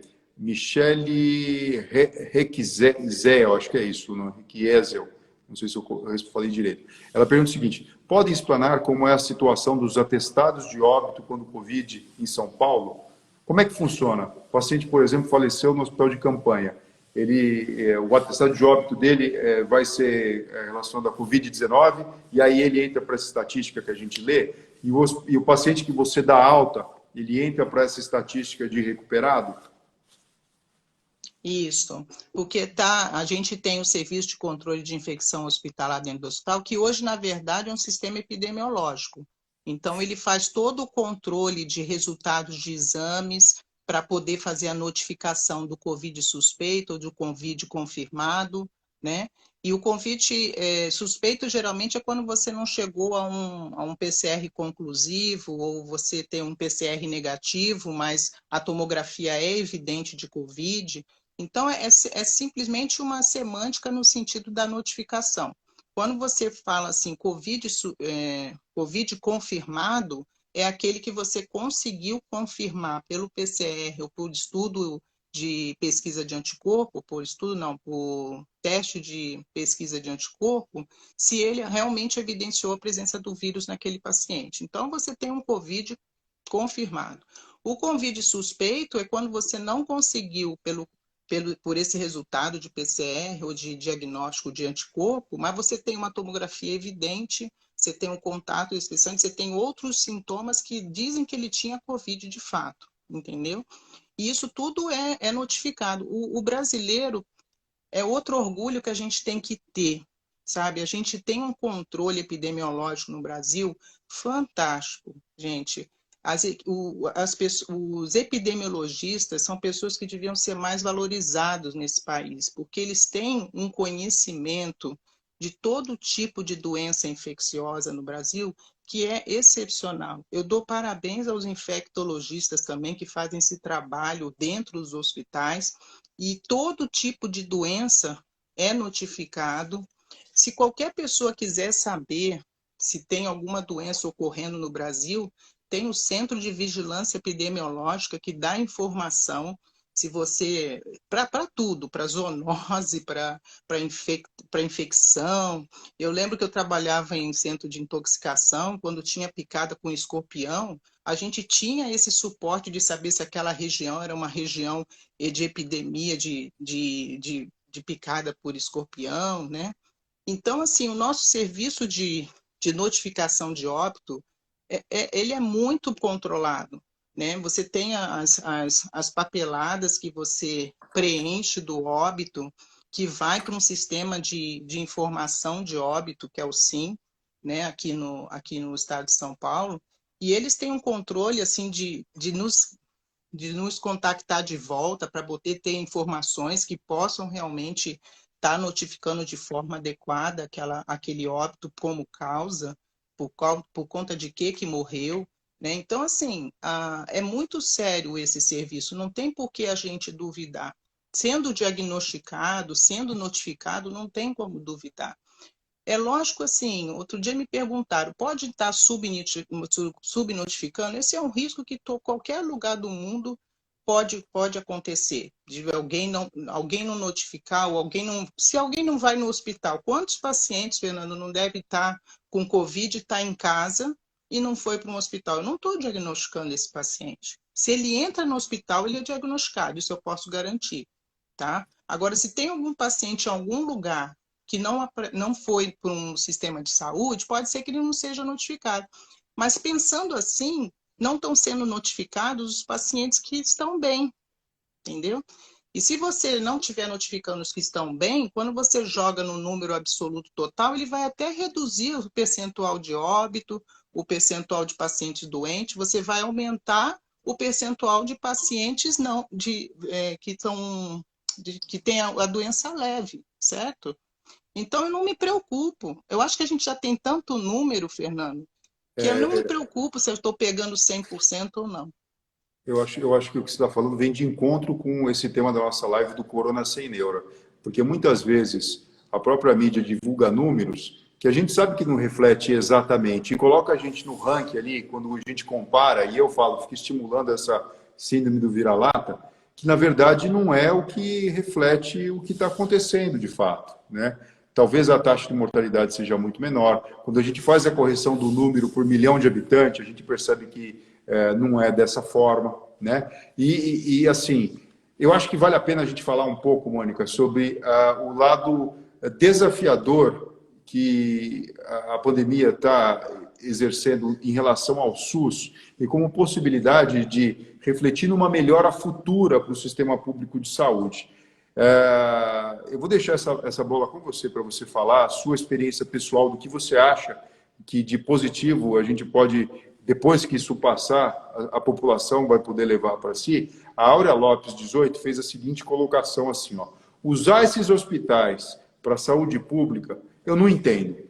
Requizel, acho que é isso, não? Requiesel, não sei se eu falei direito. Ela pergunta o seguinte: podem explanar como é a situação dos atestados de óbito quando Covid em São Paulo? Como é que funciona? O paciente, por exemplo, faleceu no hospital de campanha. O atestado de óbito dele vai ser relacionado à Covid-19, e aí ele entra para essa estatística que a gente lê, e o paciente que você dá alta, ele entra para essa estatística de recuperado? Isso, porque a gente tem o serviço de controle de infecção hospitalar dentro do hospital, que hoje, na verdade, é um sistema epidemiológico. Então, ele faz todo o controle de resultados de exames para poder fazer a notificação do Covid suspeito ou do Covid confirmado, né? E o Covid suspeito, geralmente, é quando você não chegou a um PCR conclusivo ou você tem um PCR negativo, mas a tomografia é evidente de Covid. Então, é simplesmente uma semântica no sentido da notificação. Quando você fala assim, COVID confirmado, é aquele que você conseguiu confirmar pelo PCR ou por estudo de pesquisa de anticorpo, por teste de pesquisa de anticorpo, se ele realmente evidenciou a presença do vírus naquele paciente. Então, você tem um COVID confirmado. O COVID suspeito é quando você não conseguiu, por esse resultado de PCR ou de diagnóstico de anticorpo, mas você tem uma tomografia evidente, você tem um contato especial, você tem outros sintomas que dizem que ele tinha Covid de fato, entendeu? E isso tudo é notificado. O brasileiro é outro orgulho que a gente tem que ter, sabe? A gente tem um controle epidemiológico no Brasil fantástico, gente. Os epidemiologistas são pessoas que deviam ser mais valorizados nesse país, porque eles têm um conhecimento de todo tipo de doença infecciosa no Brasil que é excepcional. Eu dou parabéns aos infectologistas também que fazem esse trabalho dentro dos hospitais e todo tipo de doença é notificado. Se qualquer pessoa quiser saber se tem alguma doença ocorrendo no Brasil, tem o Centro de Vigilância Epidemiológica que dá informação, se você para tudo, para zoonose, para infecção. Eu lembro que eu trabalhava em centro de intoxicação, quando tinha picada com escorpião, a gente tinha esse suporte de saber se aquela região era uma região de epidemia de picada por escorpião, né? Então, assim, o nosso serviço de notificação de óbito, ele é muito controlado, né? Você tem as papeladas que você preenche do óbito, que vai para um sistema de informação de óbito, que é o SIM, né? Aqui no estado de São Paulo, e eles têm um controle assim, de nos contactar de volta para poder ter informações que possam realmente estar notificando de forma adequada aquele óbito como causa, por conta de que morreu, né? Então, assim, é muito sério esse serviço, não tem por que a gente duvidar. Sendo diagnosticado, sendo notificado, não tem como duvidar. É lógico, assim, outro dia me perguntaram, pode estar subnotificando? Esse é um risco que qualquer lugar do mundo pode acontecer, de alguém não notificar, ou se alguém não vai no hospital, quantos pacientes, Fernando, não deve estar com Covid, está em casa e não foi para um hospital? Eu não estou diagnosticando esse paciente. Se ele entra no hospital, ele é diagnosticado, isso eu posso garantir, tá? Agora, se tem algum paciente em algum lugar que não foi para um sistema de saúde, pode ser que ele não seja notificado. Mas pensando assim, não estão sendo notificados os pacientes que estão bem, entendeu? E se você não estiver notificando os que estão bem, quando você joga no número absoluto total, ele vai até reduzir o percentual de óbito, o percentual de pacientes doentes, você vai aumentar o percentual de pacientes que têm a doença leve, certo? Então, eu não me preocupo. Eu acho que a gente já tem tanto número, Fernando, que eu não me preocupo se eu estou pegando 100% ou não. Eu acho que o que você está falando vem de encontro com esse tema da nossa live do Corona Sem Neura. Porque muitas vezes a própria mídia divulga números que a gente sabe que não reflete exatamente e coloca a gente no ranking ali, quando a gente compara, e eu falo, fica estimulando essa síndrome do vira-lata, que na verdade não é o que reflete o que está acontecendo de fato, né? Talvez a taxa de mortalidade seja muito menor. Quando a gente faz a correção do número por milhão de habitantes, a gente percebe que não é dessa forma, né? E assim, eu acho que vale a pena a gente falar um pouco, Mônica, sobre o lado desafiador que a pandemia está exercendo em relação ao SUS e como possibilidade de refletir numa melhora futura para o sistema público de saúde. Eu vou deixar essa bola com você para você falar a sua experiência pessoal, do que você acha que de positivo a gente pode, depois que isso passar, a população vai poder levar para si. A Áurea Lopes, 18, fez a seguinte colocação assim, ó: usar esses hospitais para a saúde pública, eu não entendo.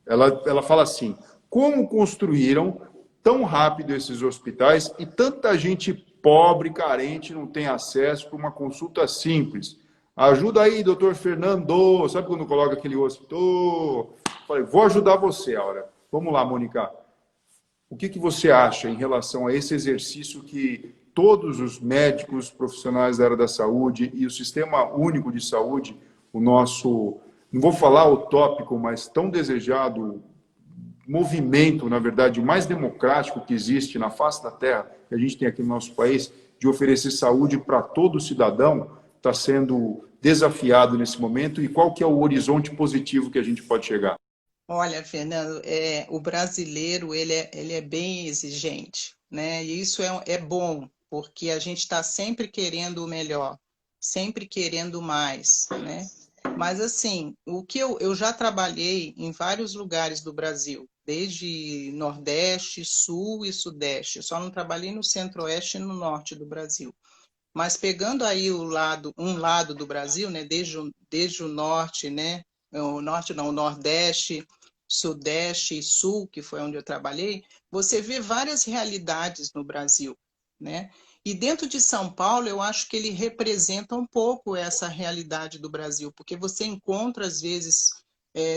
Ela fala assim: como construíram tão rápido esses hospitais e tanta gente pobre, carente, não tem acesso para uma consulta simples? Ajuda aí, doutor Fernando. Sabe quando coloca aquele hospital? Falei, vou ajudar você, Áurea. Vamos lá, Mônica. O que você acha em relação a esse exercício que todos os médicos, profissionais da área da saúde e o Sistema Único de Saúde, o nosso, não vou falar utópico, mas tão desejado movimento, na verdade, mais democrático que existe na face da Terra, que a gente tem aqui no nosso país, de oferecer saúde para todo cidadão, está sendo desafiado nesse momento e qual que é o horizonte positivo que a gente pode chegar? Olha, Fernando, o brasileiro ele é bem exigente, né? E isso é bom, porque a gente está sempre querendo o melhor, sempre querendo mais, né? Mas assim, o que eu já trabalhei em vários lugares do Brasil, desde Nordeste, Sul e Sudeste. Eu só não trabalhei no Centro-Oeste e no Norte do Brasil. Mas pegando aí um lado do Brasil, né, desde o norte, né, o norte não, o nordeste, sudeste e sul, que foi onde eu trabalhei, você vê várias realidades no Brasil, né? E dentro de São Paulo, eu acho que ele representa um pouco essa realidade do Brasil, porque você encontra, às vezes,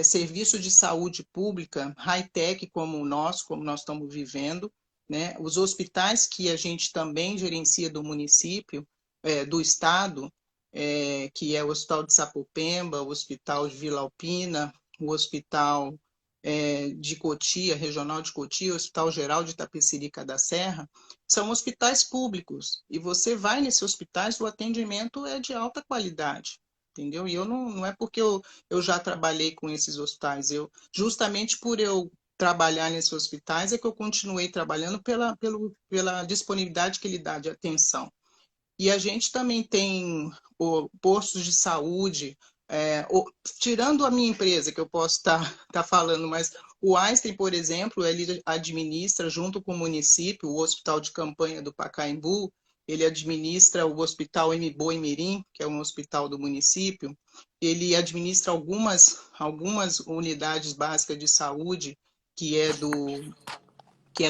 serviço de saúde pública, high-tech como o nosso, como nós estamos vivendo, né? Os hospitais que a gente também gerencia do município, do estado, que é o Hospital de Sapopemba, o Hospital de Vila Alpina, o Hospital de Cotia, Regional de Cotia, o Hospital Geral de Itapecerica da Serra, são hospitais públicos. E você vai nesses hospitais, o atendimento é de alta qualidade. Entendeu? E eu não é porque eu já trabalhei com esses hospitais, justamente por eu trabalhar nesses hospitais é que eu continuei trabalhando pela disponibilidade que ele dá de atenção. E a gente também tem postos de saúde, tirando a minha empresa, que eu posso estar falando, mas o Einstein, por exemplo, ele administra, junto com o município, o Hospital de Campanha do Pacaembu, ele administra o Hospital Mboi Mirim, que é um hospital do município, ele administra algumas unidades básicas de saúde, que é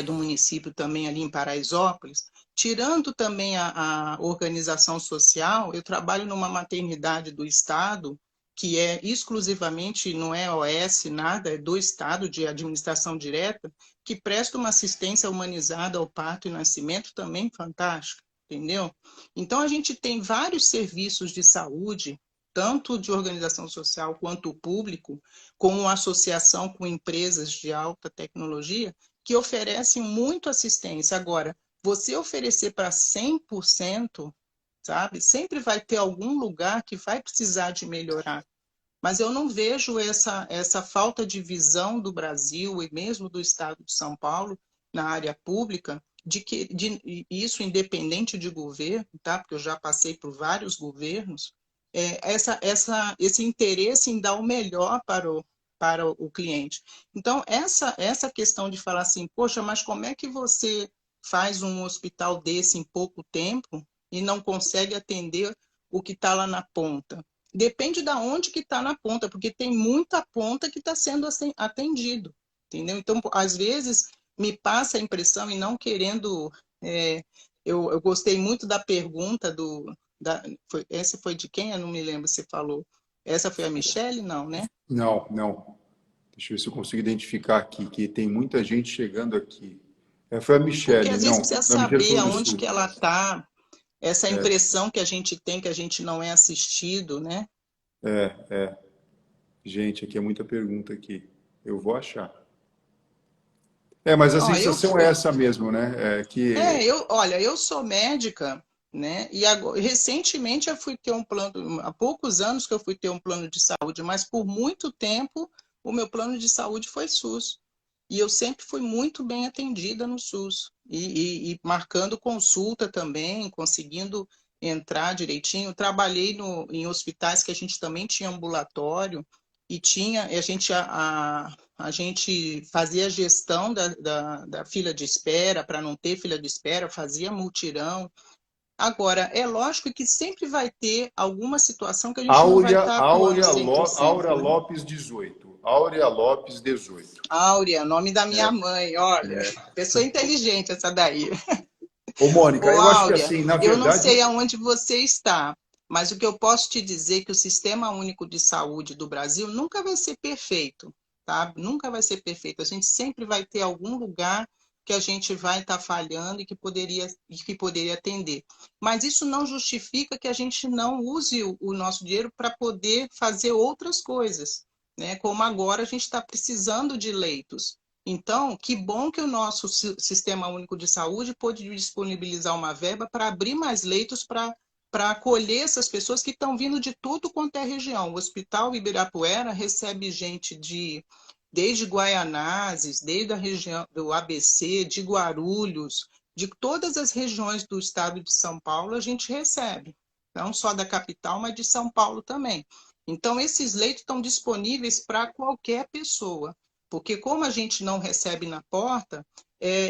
do município também ali em Paraisópolis. Tirando também a organização social, eu trabalho numa maternidade do Estado, que é exclusivamente, não é OS, nada, é do Estado, de administração direta, que presta uma assistência humanizada ao parto e nascimento também fantástica, entendeu? Então, a gente tem vários serviços de saúde, tanto de organização social quanto o público, com associação com empresas de alta tecnologia, que oferecem muito assistência. Agora, você oferecer para 100%, sabe? Sempre vai ter algum lugar que vai precisar de melhorar. Mas eu não vejo essa falta de visão do Brasil e mesmo do Estado de São Paulo na área pública, isso independente de governo, tá? Porque eu já passei por vários governos, esse interesse em dar o melhor para o cliente. Então, essa questão de falar assim, poxa, mas como é que você faz um hospital desse em pouco tempo e não consegue atender o que está lá na ponta? Depende de onde que está na ponta, porque tem muita ponta que está sendo atendido, entendeu? Então, às vezes, me passa a impressão, e não querendo... eu gostei muito da pergunta essa foi de quem? Eu não me lembro, você falou. Essa foi a Michele? Não, né? Não, não. Deixa eu ver se eu consigo identificar aqui, que tem muita gente chegando aqui. Foi a Michele, porque às vezes precisa não. A Michele saber falou aonde isso. que ela está, essa impressão que a gente tem, que a gente não é assistido, né? Gente, aqui é muita pergunta aqui. Eu vou achar. Mas a sensação é essa mesmo, né? Olha, eu sou médica, né? E agora, recentemente eu fui ter um plano, há poucos anos que eu fui ter um plano de saúde, mas por muito tempo o meu plano de saúde foi SUS. E eu sempre fui muito bem atendida no SUS. E marcando consulta também, conseguindo entrar direitinho. Trabalhei em hospitais que a gente também tinha ambulatório e a gente fazia a gestão da fila de espera, para não ter fila de espera, fazia multirão. Agora, é lógico que sempre vai ter alguma situação que a gente não vai estar atuando 100%. Áurea Lopes 18. Áurea Lopes 18. Áurea, nome da minha mãe, olha. Pessoa inteligente essa daí. Ô, Mônica, eu acho que assim, na verdade... Eu não sei aonde você está, mas o que eu posso te dizer é que o Sistema Único de Saúde do Brasil nunca vai ser perfeito, tá? Nunca vai ser perfeito. A gente sempre vai ter algum lugar que a gente vai estar falhando e que poderia atender. Mas isso não justifica que a gente não use o nosso dinheiro para poder fazer outras coisas, né? Como agora a gente está precisando de leitos. Então, que bom que o nosso Sistema Único de Saúde pôde disponibilizar uma verba para abrir mais leitos para acolher essas pessoas que estão vindo de tudo quanto é região. O Hospital Ibirapuera recebe gente desde Guaianazes, desde a região do ABC, de Guarulhos, de todas as regiões do estado de São Paulo, a gente recebe. Não só da capital, mas de São Paulo também. Então, esses leitos estão disponíveis para qualquer pessoa, porque como a gente não recebe na porta,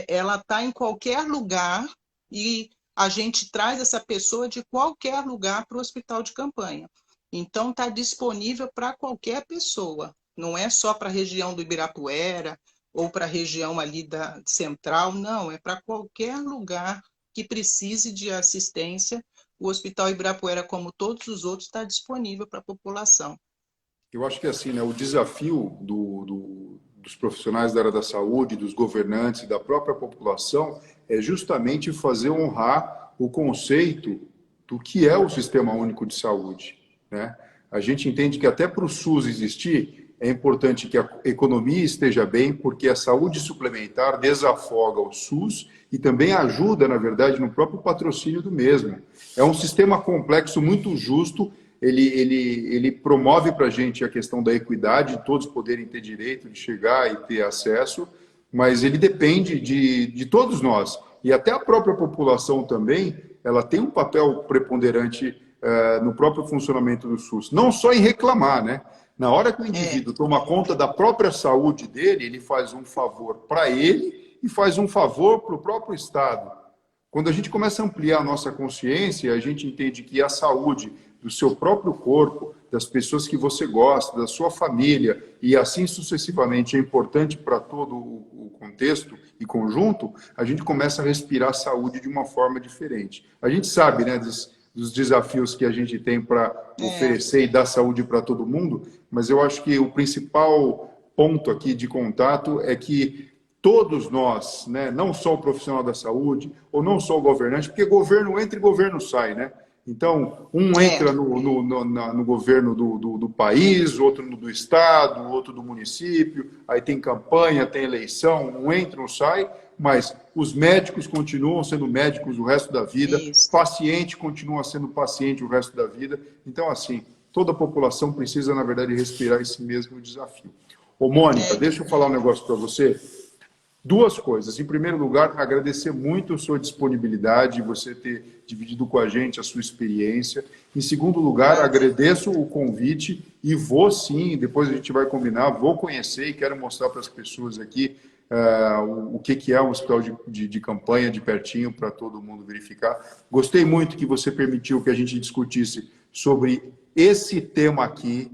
ela está em qualquer lugar e a gente traz essa pessoa de qualquer lugar para o hospital de campanha. Então, está disponível para qualquer pessoa. Não é só para a região do Ibirapuera ou para a região ali da central, não. É para qualquer lugar que precise de assistência. O Hospital Ibirapuera, como todos os outros, está disponível para a população. Eu acho que assim, né, o desafio dos profissionais da área da saúde, dos governantes e da própria população é justamente fazer honrar o conceito do que é o Sistema Único de Saúde, né? A gente entende que até para o SUS existir, é importante que a economia esteja bem, porque a saúde suplementar desafoga o SUS e também ajuda, na verdade, no próprio patrocínio do mesmo. É um sistema complexo, muito justo. Ele promove para a gente a questão da equidade, de todos poderem ter direito de chegar e ter acesso, mas ele depende de todos nós. E até a própria população também, ela tem um papel preponderante no próprio funcionamento do SUS. Não só em reclamar, né? Na hora que o indivíduo toma conta da própria saúde dele, ele faz um favor para ele e faz um favor para o próprio Estado. Quando a gente começa a ampliar a nossa consciência, a gente entende que a saúde do seu próprio corpo, das pessoas que você gosta, da sua família, e assim sucessivamente é importante para todo o contexto e conjunto, a gente começa a respirar saúde de uma forma diferente. A gente sabe, né, dos desafios que a gente tem para oferecer e dar saúde para todo mundo, mas eu acho que o principal ponto aqui de contato é que todos nós, né, não só o profissional da saúde, ou não só o governante, porque governo entra e governo sai, né? Então, um entra no governo do país, outro no do estado, outro do município, aí tem campanha, tem eleição, um entra, um sai, mas os médicos continuam sendo médicos o resto da vida, paciente continua sendo paciente o resto da vida. Então, assim, toda a população precisa, na verdade, respirar esse mesmo desafio. Ô, Mônica, deixa eu falar um negócio para você. Duas coisas. Em primeiro lugar, agradecer muito a sua disponibilidade, você ter dividido com a gente a sua experiência. Em segundo lugar, agradeço o convite e vou sim, depois a gente vai combinar, vou conhecer e quero mostrar para as pessoas aqui o que é um hospital de campanha de pertinho para todo mundo verificar. Gostei muito que você permitiu que a gente discutisse sobre esse tema aqui,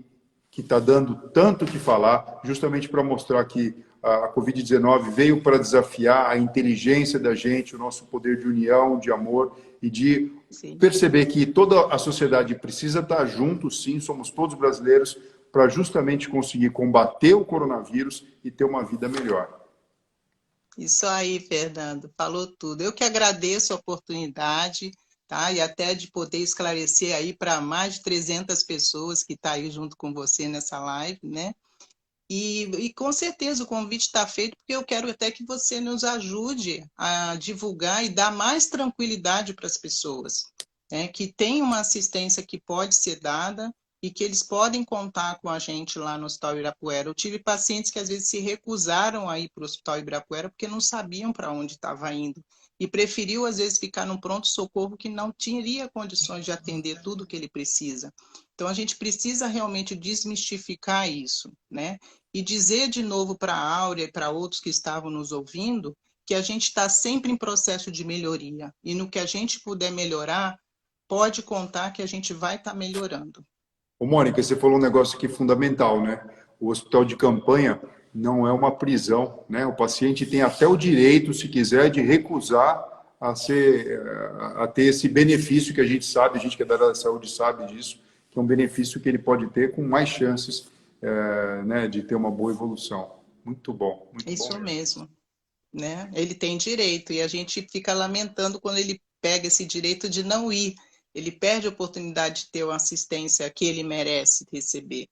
que está dando tanto o que falar, justamente para mostrar que a Covid-19 veio para desafiar a inteligência da gente, o nosso poder de união, de amor e de perceber que toda a sociedade precisa estar junto, sim, somos todos brasileiros, para justamente conseguir combater o coronavírus e ter uma vida melhor. Isso aí, Fernando, falou tudo. Eu que agradeço a oportunidade, tá? E até de poder esclarecer aí para mais de 300 pessoas que estão aí junto com você nessa live, né? E com certeza o convite está feito, porque eu quero até que você nos ajude a divulgar e dar mais tranquilidade para as pessoas, né? Que tem uma assistência que pode ser dada e que eles podem contar com a gente lá no Hospital Ibirapuera. Eu tive pacientes que às vezes se recusaram a ir para o Hospital Ibirapuera porque não sabiam para onde estava indo e preferiu às vezes ficar num pronto-socorro que não teria condições de atender tudo que ele precisa. Então a gente precisa realmente desmistificar isso, né? E dizer de novo para a Áurea e para outros que estavam nos ouvindo que a gente está sempre em processo de melhoria. E no que a gente puder melhorar, pode contar que a gente vai estar melhorando. Ô, Mônica, você falou um negócio aqui fundamental, né? O hospital de campanha não é uma prisão, né? O paciente tem até o direito, se quiser, de recusar a ter esse benefício que a gente sabe, a gente que é da área da saúde sabe disso, que é um benefício que ele pode ter com mais chances né, de ter uma boa evolução. Muito bom. Muito Isso bom mesmo. Né? Ele tem direito e a gente fica lamentando quando ele pega esse direito de não ir. Ele perde a oportunidade de ter uma assistência que ele merece receber.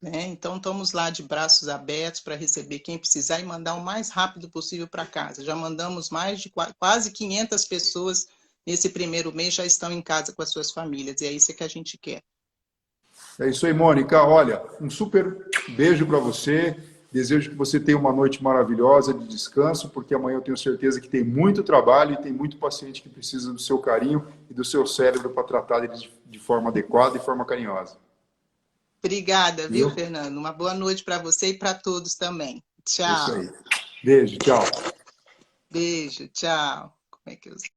Né? Então, estamos lá de braços abertos para receber quem precisar e mandar o mais rápido possível para casa. Já mandamos mais de quase 500 pessoas nesse primeiro mês já estão em casa com as suas famílias, e é isso que a gente quer. É isso aí, Mônica. Olha, um super beijo para você. Desejo que você tenha uma noite maravilhosa de descanso, porque amanhã eu tenho certeza que tem muito trabalho e tem muito paciente que precisa do seu carinho e do seu cérebro para tratar eles de forma adequada e forma carinhosa. Obrigada, viu, Fernando? Uma boa noite para você e para todos também. Tchau. É isso aí. Beijo, tchau. Beijo, tchau. Como é que eu...